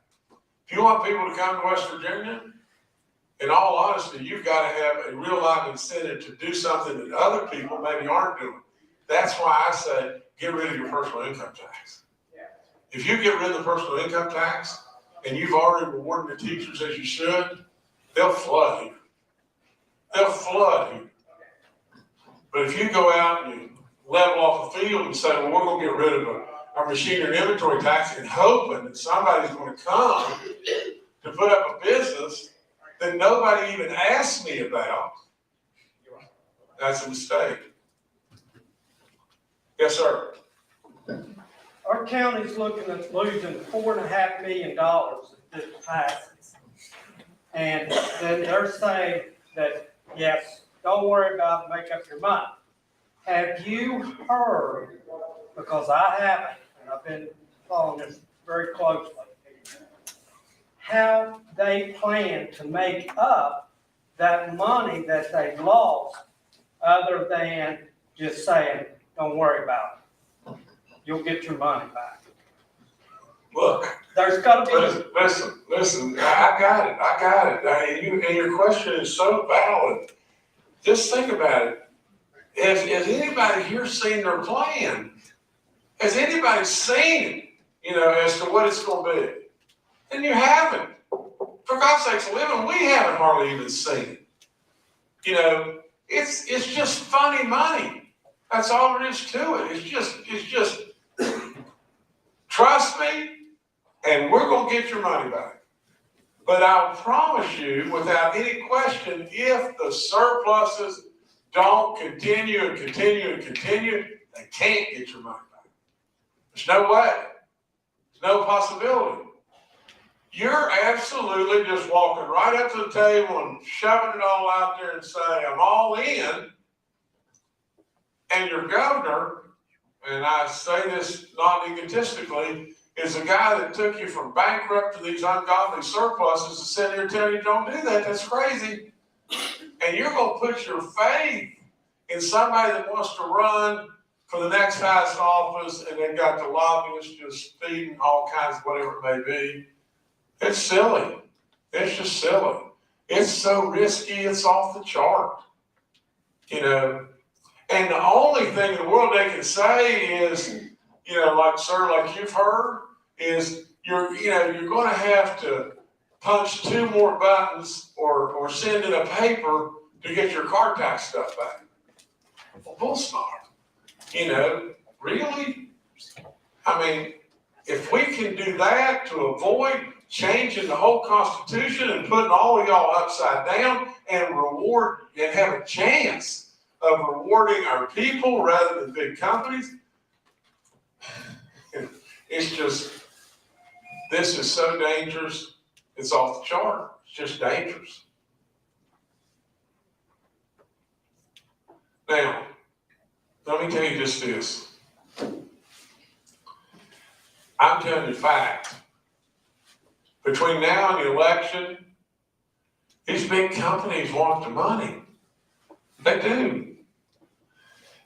if you want people to come to West Virginia, in all honesty, you've got to have a real live incentive to do something that other people maybe aren't doing. That's why I say, get rid of your personal income tax. If you get rid of the personal income tax, and you've already rewarded the teachers as you should, they'll flood you. They'll flood you. But if you go out and you level off a field and say, well, we're gonna get rid of our machinery and inventory tax and hoping that somebody's gonna come to put up a business that nobody even asked me about, that's a mistake. Yes, sir. Our county's looking at losing $4.5 million if this passes. And then they're saying that, yes, don't worry about it, make up your mind. Have you heard, because I haven't, and I've been following this very closely, how they plan to make up that money that they lost, other than just saying, don't worry about it. You'll get your money back. Look, There's gotta be. listen, I got it. And your question is so valid. Just think about it. Has anybody here seen their plan? Has anybody seen it, as to what it's gonna be? And you haven't. For God's sakes, living, we haven't hardly even seen it. It's just funny money. That's all there is to it. It's just, trust me, and we're gonna get your money back. But I'll promise you, without any question, if the surpluses don't continue and continue and continue, they can't get your money back. There's no way. There's no possibility. You're absolutely just walking right up to the table and shoving it all out there and saying, I'm all in. And your governor, and I say this not egotistically, is a guy that took you from bankrupt to these ungodly surpluses to sit here and tell you don't do that. That's crazy. And you're going to put your faith in somebody that wants to run for the next highest office, and they've got the lobbyists just feeding all kinds of whatever it may be. It's silly. It's just silly. It's so risky, it's off the chart. And the only thing in the world they can say is, like you've heard, is you're going to have to punch 2 more buttons or send in a paper to get your car tax stuff back. Well, bull snot. Really? I mean, if we can do that to avoid changing the whole Constitution and putting all of y'all upside down and reward and have a chance of rewarding our people rather than big companies, it's just, this is so dangerous, it's off the chart. It's just dangerous. Now, let me tell you just this. I'm telling you fact. Between now and the election, these big companies want the money. They do.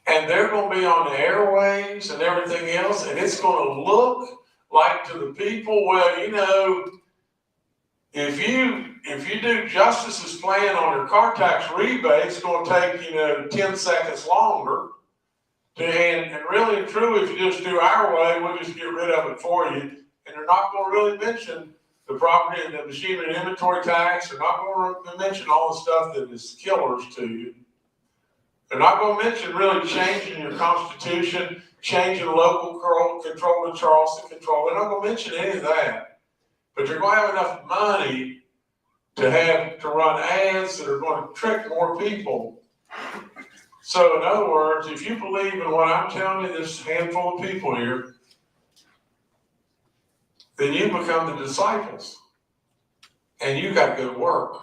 And they're going to be on the airwaves and everything else, and it's going to look like to the people, well, if you do Justice's plan on your car tax rebate, it's going to take, 10 seconds longer. And really and truly, if you just do our way, we'll just get rid of it for you. And they're not going to really mention the property and the machinery and inventory tax. They're not going to mention all the stuff that is killers to you. They're not going to mention really changing your Constitution, changing local control to Charleston control. They're not going to mention any of that. But you're going to have enough money to run ads that are going to trick more people. So in other words, if you believe in what I'm telling you, this handful of people here, then you become the disciples. And you got to go to work.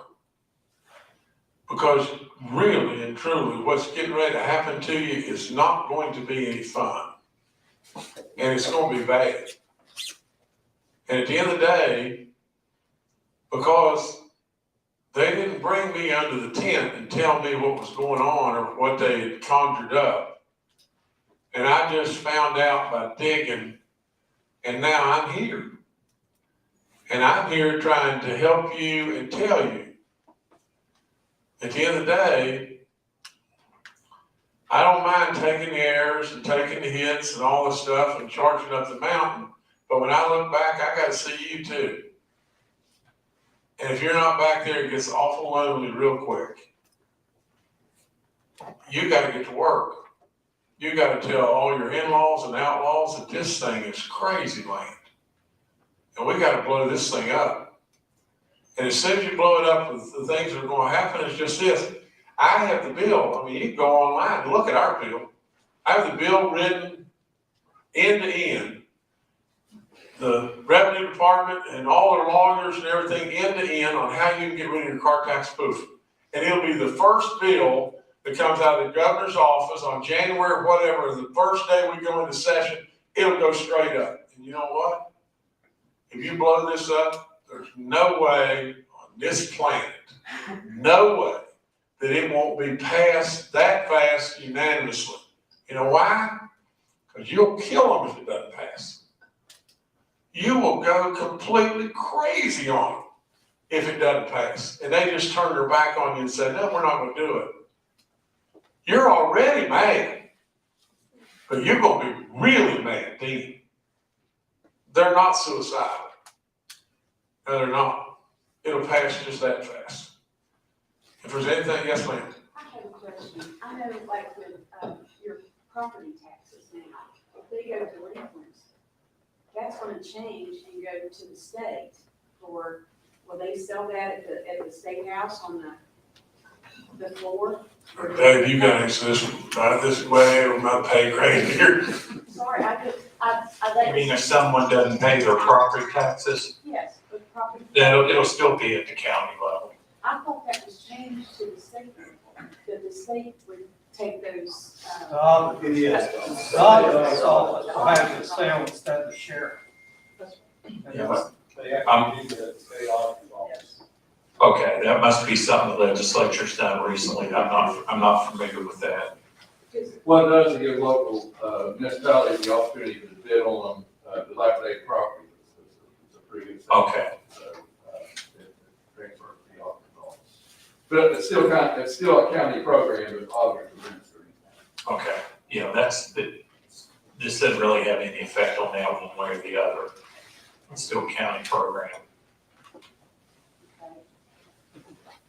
Because really and truly, what's getting ready to happen to you is not going to be any fun. And it's going to be bad. And at the end of the day, because they didn't bring me under the tent and tell me what was going on or what they had conjured up. And I just found out by digging And now I'm here. And I'm here trying to help you and tell you, at the end of the day, I don't mind taking the errors and taking the hits and all this stuff and charging up the mountain. But when I look back, I gotta see you too. And if you're not back there, it gets awful lonely real quick. You gotta get to work. You gotta tell all your in-laws and outlaws that this thing is crazy land. And we gotta blow this thing up. And as soon as you blow it up, the things that are gonna happen is just this. I have the bill. I mean, you can go online and look at our bill. I have the bill written end to end. The revenue department and all their lawyers and everything end to end on how you can get rid of your car tax spoofing. And it'll be the first bill that comes out of the governor's office on January, whatever, the first day we go into session, it'll go straight up. And you know what? If you blow this up, there's no way on this planet, no way that it won't be passed that fast unanimously. You know why? Because you'll kill them if it doesn't pass. You will go completely crazy on it if it doesn't pass. And they just turn their back on you and say, no, we're not going to do it. You're already mad, but you're going to be really mad then. They're not suicidal. No, they're not. It'll pass just that fast. If there's anything, yes, ma'am. I have a question. I know like with your property taxes now, if they go delinquent, that's gonna change and go to the state. Or will they sell that at the state house on the floor? Dave, you got to answer this one. Not this way or my pay grade here. Sorry, I You mean if someone doesn't pay their property taxes, Yes, but property. then it'll still be at the county level. I thought that was changed to the state, that the state would take those, Yes. I'll have to stay on instead of the sheriff. Yeah. yes. Okay, that must be something the legislature's done recently. I'm not familiar with that. What it does is give local municipalities the opportunity to bid on dilapidated property. It's a pretty good thing. Okay. So, it brings our fee off the cost. But it's still a county program, but auditors administering. Okay, this doesn't really have any effect on that one way or the other. It's still a county program.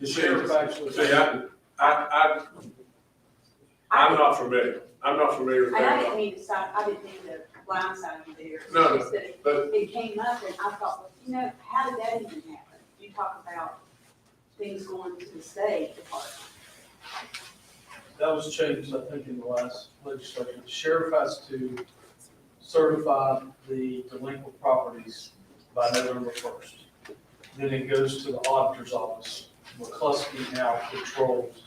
The sheriff actually. See, I'm not familiar. I'm not familiar with And I that. didn't mean to stop, I didn't mean to blindside you there. No, It's just that it came up and I thought, well, how did that even happen? You talk about things going to the state department. That was changed, I think, in the last legislature. The sheriff has to certify the delinquent properties by November 1st. Then it goes to the auditor's office. McCluskey now controls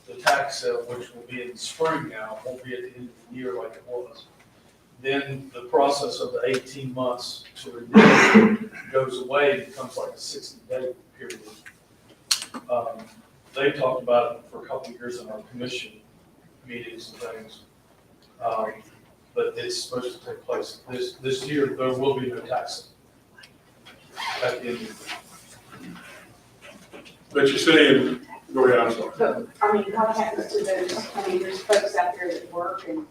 the tax sale, which will be in the spring now, won't be at the end of the year like it was. Then the process of the 18 months to renew goes away, it becomes like a 60-day period. They talked about it for a couple of years in our commission meetings and things. But it's supposed to take place this year. There will be no tax at the end of the year. But you're saying, go ahead, I'm sorry. But, I mean, what happens to those, there's folks out there that work and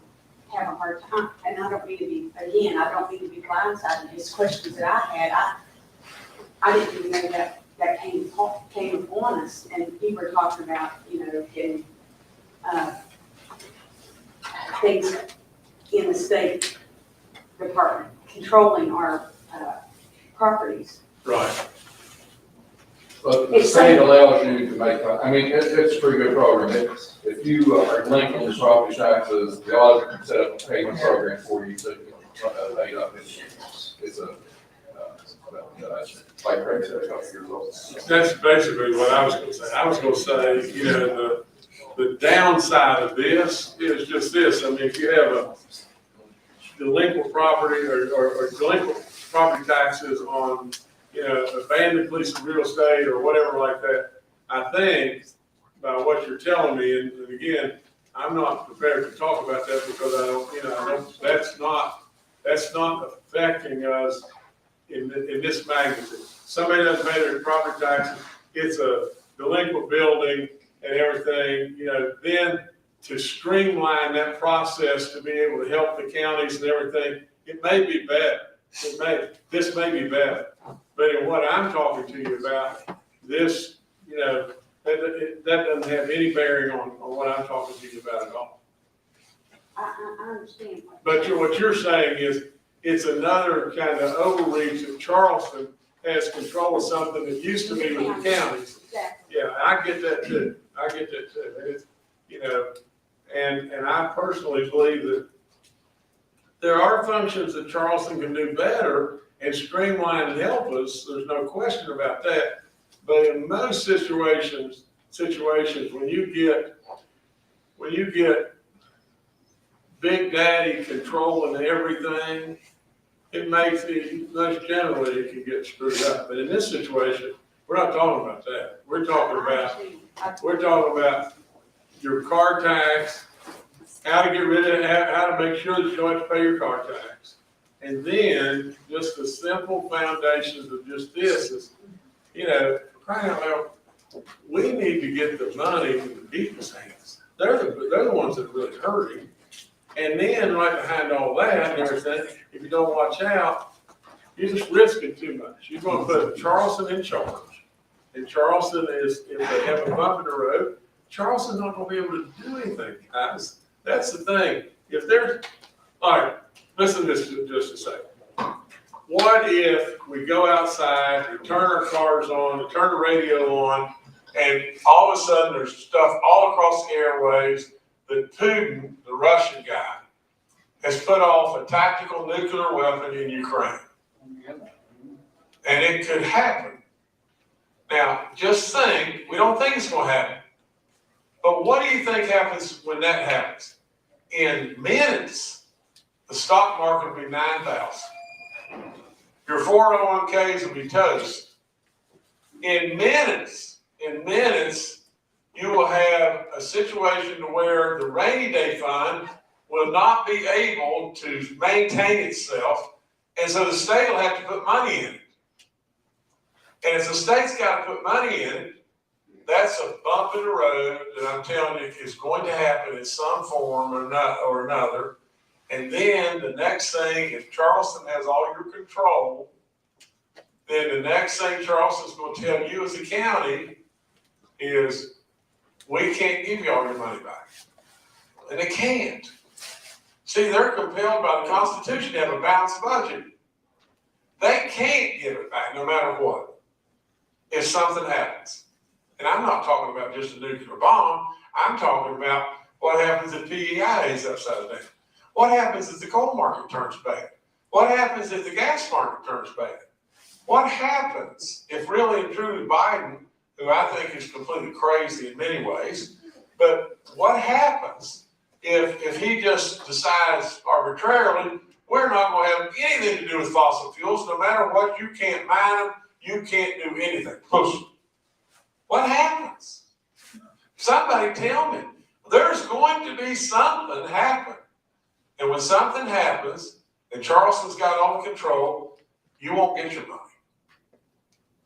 have a hard time, and I don't mean to be, again, I don't mean to be blindsided, these questions that I had, I didn't even know that came upon us, and people were talking about, getting, things in the state department, controlling our, properties. Right. But the state allows you to make, it's a pretty good program. If you are delinquent in property taxes, the auditor can set up a payment program for you to pay up. It's a, like Craig said, a couple years old. That's basically what I was going to say. I was going to say, the downside of this is just this. I mean, if you have a delinquent property or delinquent property taxes on, abandoned piece of real estate or whatever like that, I think by what you're telling me, and again, I'm not prepared to talk about that because I don't, that's that's not affecting us in this magnitude. Somebody doesn't pay their property taxes, it's a delinquent building and everything, then to streamline that process to be able to help the counties and everything, it may be better. This may be better. But in what I'm talking to you about, this, that doesn't have any bearing on what I'm talking to you about at all. I understand. But what you're saying is, it's another kind of overreach that Charleston has control of something that used to be with the counties. Exactly. Yeah, I get that too. It's, and I personally believe that there are functions that Charleston can do better and streamline and help us. There's no question about that. But in most situations, when you get Big Daddy controlling everything, it makes it, most generally, it can get screwed up. But in this situation, we're not talking about that. We're talking about your car tax, how to get rid of it, how to make sure that you don't have to pay your car tax. And then just the simple foundations of just this is, crying out loud, we need to get the money in the people's hands. They're the ones that are really hurting. And then right behind all that and everything, if you don't watch out, you're just risking too much. You're going to put Charleston in charge. And Charleston is, if they have a bump in the road, Charleston's not going to be able to do anything, guys. That's the thing. If there's, all right, listen to this just a second. What if we go outside, we turn our cars on, we turn the radio on, and all of a sudden there's stuff all across the airwaves that Putin, the Russian guy, has put off a tactical nuclear weapon in Ukraine. And it could happen. Now, just think, we don't think it's going to happen. But what do you think happens when that happens? In minutes, the stock market will be 9,000. Your 401ks will be toast. In minutes, you will have a situation to where the rainy day fund will not be able to maintain itself, and so the state will have to put money in it. And if the state's got to put money in it, that's a bump in the road that I'm telling you is going to happen in some form or another. And then the next thing, if Charleston has all your control, then the next thing Charleston's going to tell you as a county is, we can't give you all your money back. And they can't. See, they're compelled by the Constitution to have a balanced budget. They can't give it back no matter what, if something happens. And I'm not talking about just a nuclear bomb. I'm talking about what happens if PEI is upside down. What happens if the coal market turns bad? What happens if the gas market turns bad? What happens if really and truly Biden, who I think is completely crazy in many ways, but what happens if he just decides arbitrarily, we're not going to have anything to do with fossil fuels, no matter what, you can't mine them, you can't do anything. Push. What happens? Somebody tell me. There's going to be something happen. And when something happens, and Charleston's got all the control, you won't get your money.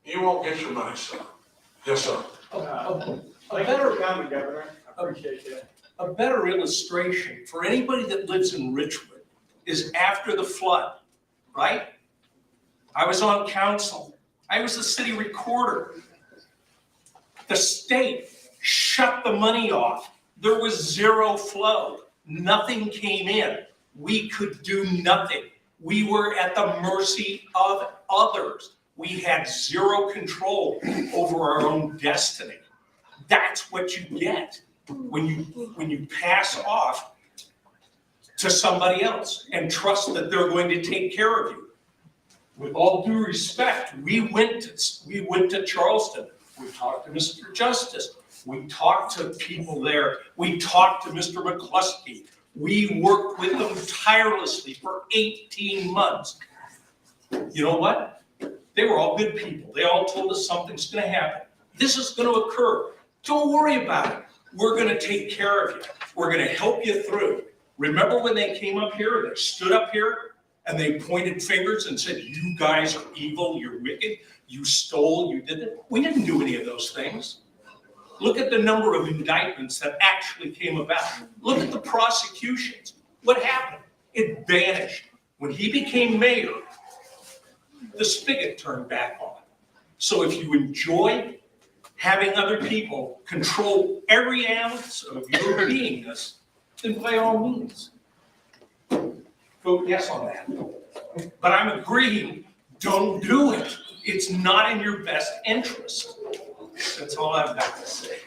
You won't get your money, sir. Yes, sir. Thank you for coming, Governor. I appreciate that. A better illustration for anybody that lives in Richwood is after the flood, right? I was on council. I was the city recorder. The state shut the money off. There was zero flow. Nothing came in. We could do nothing. We were at the mercy of others. We had zero control over our own destiny. That's what you get when you pass off to somebody else and trust that they're going to take care of you. With all due respect, we went to Charleston. We talked to Mr. Justice. We talked to people there. We talked to Mr. McCluskey. We worked with them tirelessly for 18 months. You know what? They were all good people. They all told us something's going to happen. This is going to occur. Don't worry about it. We're going to take care of you. We're going to help you through. Remember when they came up here, they stood up here and they pointed fingers and said, you guys are evil, you're wicked, you stole, you did it. We didn't do any of those things. Look at the number of indictments that actually came about. Look at the prosecutions. What happened? It vanished. When he became mayor, the spigot turned back on. So if you enjoy having other people control every ounce of your beingness, then by all means, vote yes on that. But I'm agreeing, don't do it. It's not in your best interest. That's all I've got to say.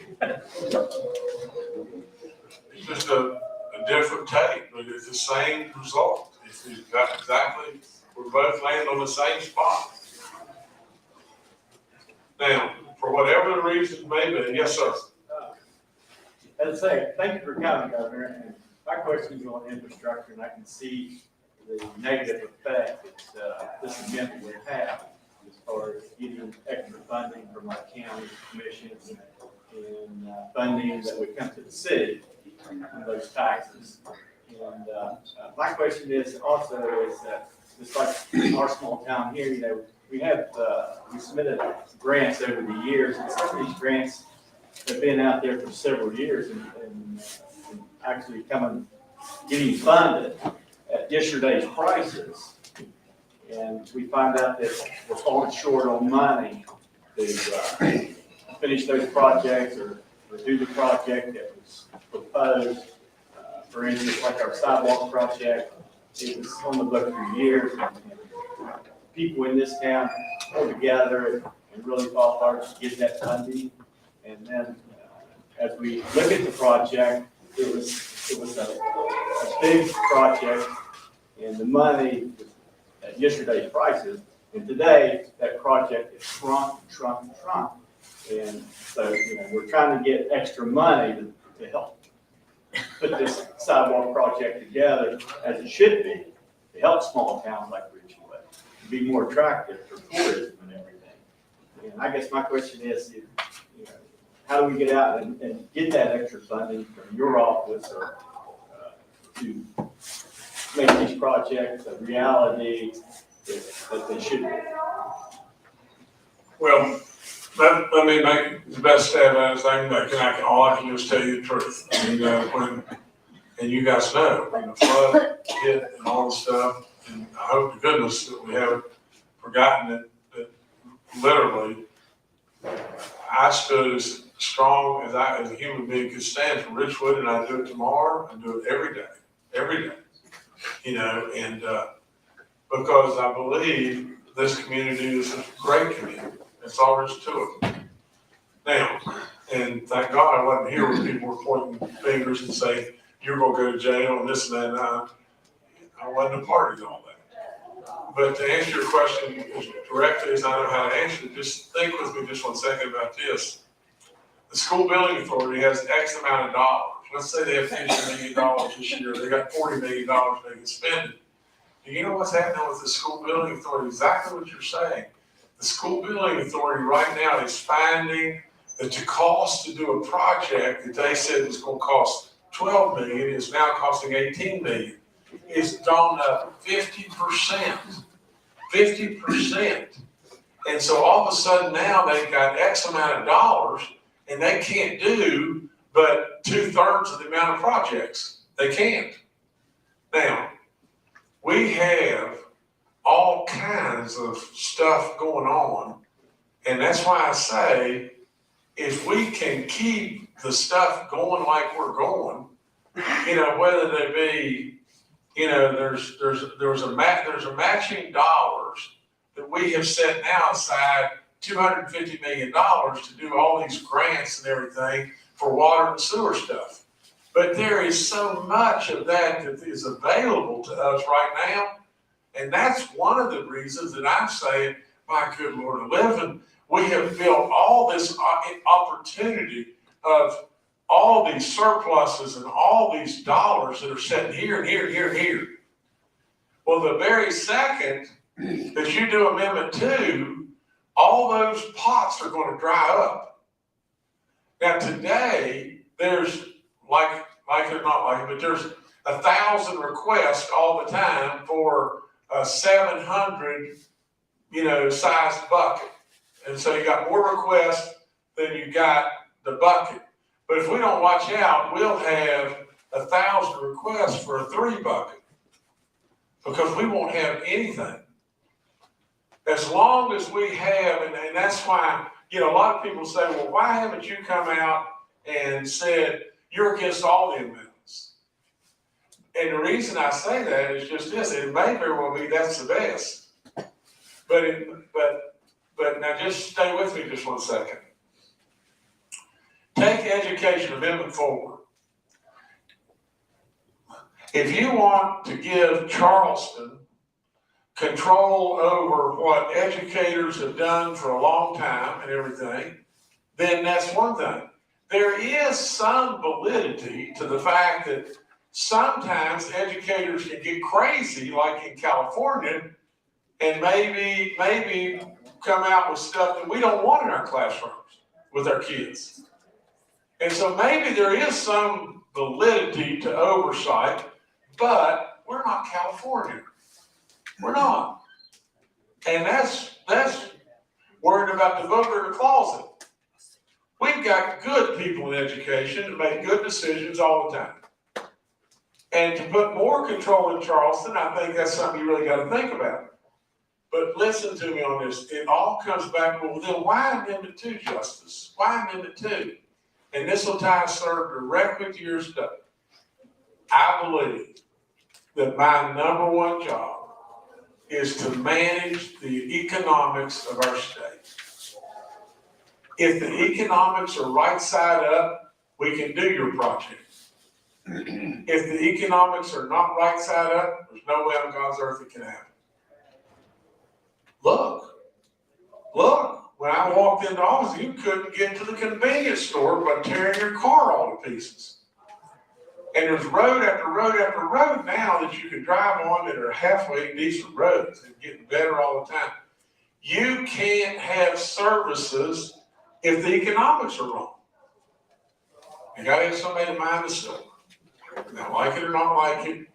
It's just a different take, but it's the same result. It's exactly, we're both laying on the same spot. Now, for whatever the reasons may be, yes, sir. As I say, thank you for coming, Governor, and my question is on infrastructure, and I can see the negative effect that this amendment would have as far as getting extra funding from our county commissions and funding that would come to the city from those taxes. And my question is also is that just like our small town here, you know, we submitted grants over the years, and some of these grants have been out there for several years and actually getting funded at yesterday's prices. And we find out that we're falling short on money to finish those projects or do the project that was proposed. For instance, like our sidewalk project, it was on the book for years. And people in this town pulled together and really fought hard to get that funding. And then as we look at the project, it was a big project, and the money was at yesterday's prices. And today, that project is shrunk. And so, you know, we're trying to get extra money to help put this sidewalk project together as it should be, to help small towns like Richwood, be more attractive for tourism and everything. And I guess my question is, you know, how do we get out and get that extra funding from your office or to make these projects a reality that they should be? Well, let me make the best stab at it as I can make, and all I can do is tell you the truth. And you guys know, when the flood hit and all the stuff, and I hope to goodness that we haven't forgotten it, that literally, I stood as strong as a human being could stand for Richwood, and I do it tomorrow, I do it every day, you know, and because I believe this community is a great community. That's all there is to it. Now, and thank God I wasn't here when people were pointing fingers and saying, you're gonna go to jail and this and that, and I wasn't a part of all that. But to answer your question as directly as I know how to answer it, just think with me just 1 second about this. The school building authority has X amount of dollars. Let's say they have $50 million this year. They got $40 million they can spend it. Do you know what's happening with the school building authority? Exactly what you're saying. The school building authority right now is finding that the cost to do a project that they said was going to cost $12 million is now costing $18 million. It's gone up 50%. 50%. And so all of a sudden now they've got X amount of dollars and they can't do but 2/3 of the amount of projects. They can't. Now, we have all kinds of stuff going on. And that's why I say, if we can keep the stuff going like we're going, you know, whether they be, you know, there's a matching dollars that we have set now aside $250 million to do all these grants and everything for water and sewer stuff. But there is so much of that that is available to us right now. And that's one of the reasons that I'm saying, my good Lord, 11, we have built all this opportunity of all these surpluses and all these dollars that are sitting here and here and here and here. Well, the very second that you do Amendment 2, all those pots are going to dry up. Now today, there's like it or not like it, but there's 1,000 requests all the time for a 700, sized bucket. And so you got more requests than you got the bucket. But if we don't watch out, we'll have 1,000 requests for a 3 bucket because we won't have anything. As long as we have, and that's why, a lot of people say, well, why haven't you come out and said you're against all the amendments? And the reason I say that is just this, it may very well be that's the best. But now just stay with me just 1 second. Take education amendment forward. If you want to give Charleston control over what educators have done for a long time and everything, then that's one thing. There is some validity to the fact that sometimes educators can get crazy, like in California, and maybe come out with stuff that we don't want in our classrooms with our kids. And so maybe there is some validity to oversight, but we're not California. We're not. And that's worried about the voter in the closet. We've got good people in education that make good decisions all the time. And to put more control in Charleston, I think that's something you really got to think about. But listen to me on this. It all comes back, well, then why Amendment 2, Justice? Why Amendment 2? And this will tie directly to your study. I believe that my number one job is to manage the economics of our state. If the economics are right side up, we can do your project. If the economics are not right side up, there's no way on God's earth it can happen. Look, when I walked into office, you couldn't get to the convenience store by tearing your car all to pieces. And there's road after road after road now that you can drive on that are halfway decent roads and getting better all the time. You can't have services if the economics are wrong. You gotta have somebody to mind the silver. Now, like it or not like it,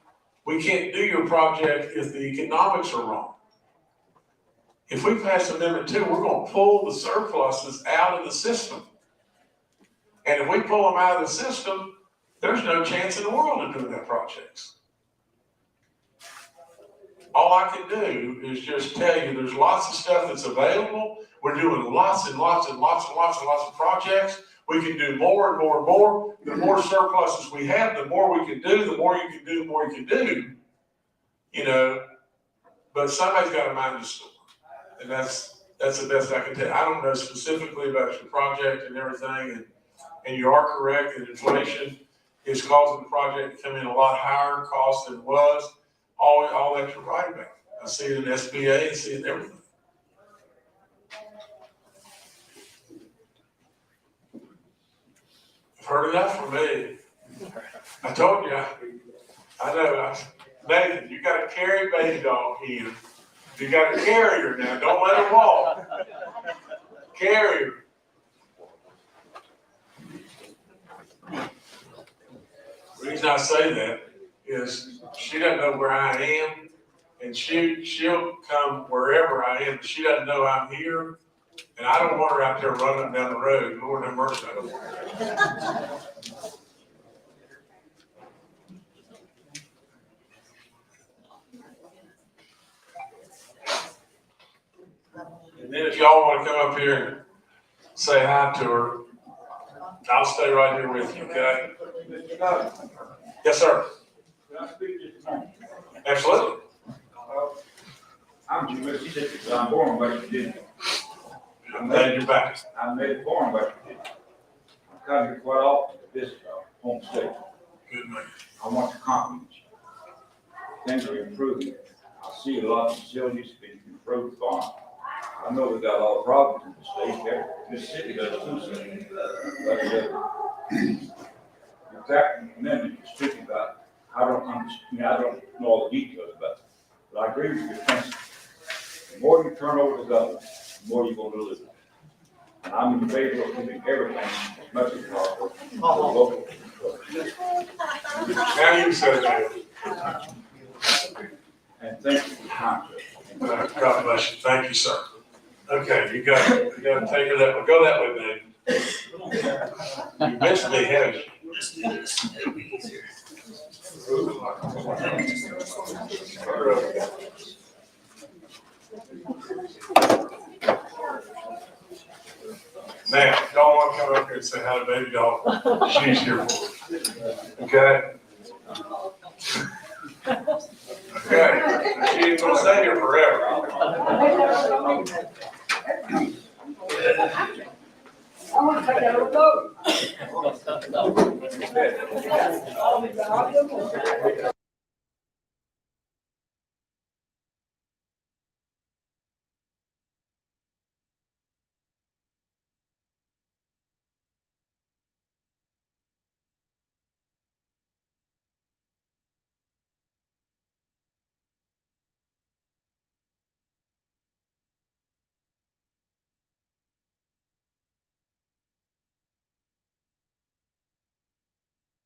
we can't do your project if the economics are wrong. If we pass Amendment 2, we're gonna pull the surpluses out of the system. And if we pull them out of the system, there's no chance in the world of doing that projects. All I can do is just tell you there's lots of stuff that's available. We're doing lots and lots and lots and lots and lots of projects. We can do more and more and more. The more surpluses we have, the more we can do, the more you can do, the more you can do. But somebody's got to mind the store. And that's the best I can tell you. I don't know specifically about your project and everything, and you are correct that inflation is causing the project to come in a lot higher cost than it was. All that you're right about. I see it in SBA, I see it in everything. You've heard enough from me. I told you, I know, Nathan, you got to carry Babydog in. You got to carry her now. Don't let her walk. Carry her. The reason I say that is she doesn't know where I am, and she'll come wherever I am. She doesn't know I'm here, and I don't want her out there running down the road. Lord have mercy, I don't want her. And then if y'all want to come up here and say hi to her, I'll stay right here with you, okay? Yes, sir. Can I speak just a moment? Absolutely. I'm Jewish, but I'm born in West Virginia. I'm glad you're back. I made born in West Virginia. I come here quite often to visit our home state. Good man. I want to compliment you. Things are improving. I see a lot of facilities being improved on. I know we've got a lot of problems in the state there. This city does too, but exactly, amendment you're speaking about, I don't understand, I don't know all the details about it, but I agree with your principle. The more you turn over the government, the more you're going to lose. And I'm in favor of giving everything as much as possible to the local. Now you said that. And thank you for the time, sir. God bless you. Thank you, sir. Okay, you got to take her that way. Go that way, baby. You missed me, haven't you? Let's do this, it'll be easier. Now, y'all want to come up here and say hi to Babydog? She's here for it. Okay? Okay. She ain't gonna stay here forever. I want to take that little boat.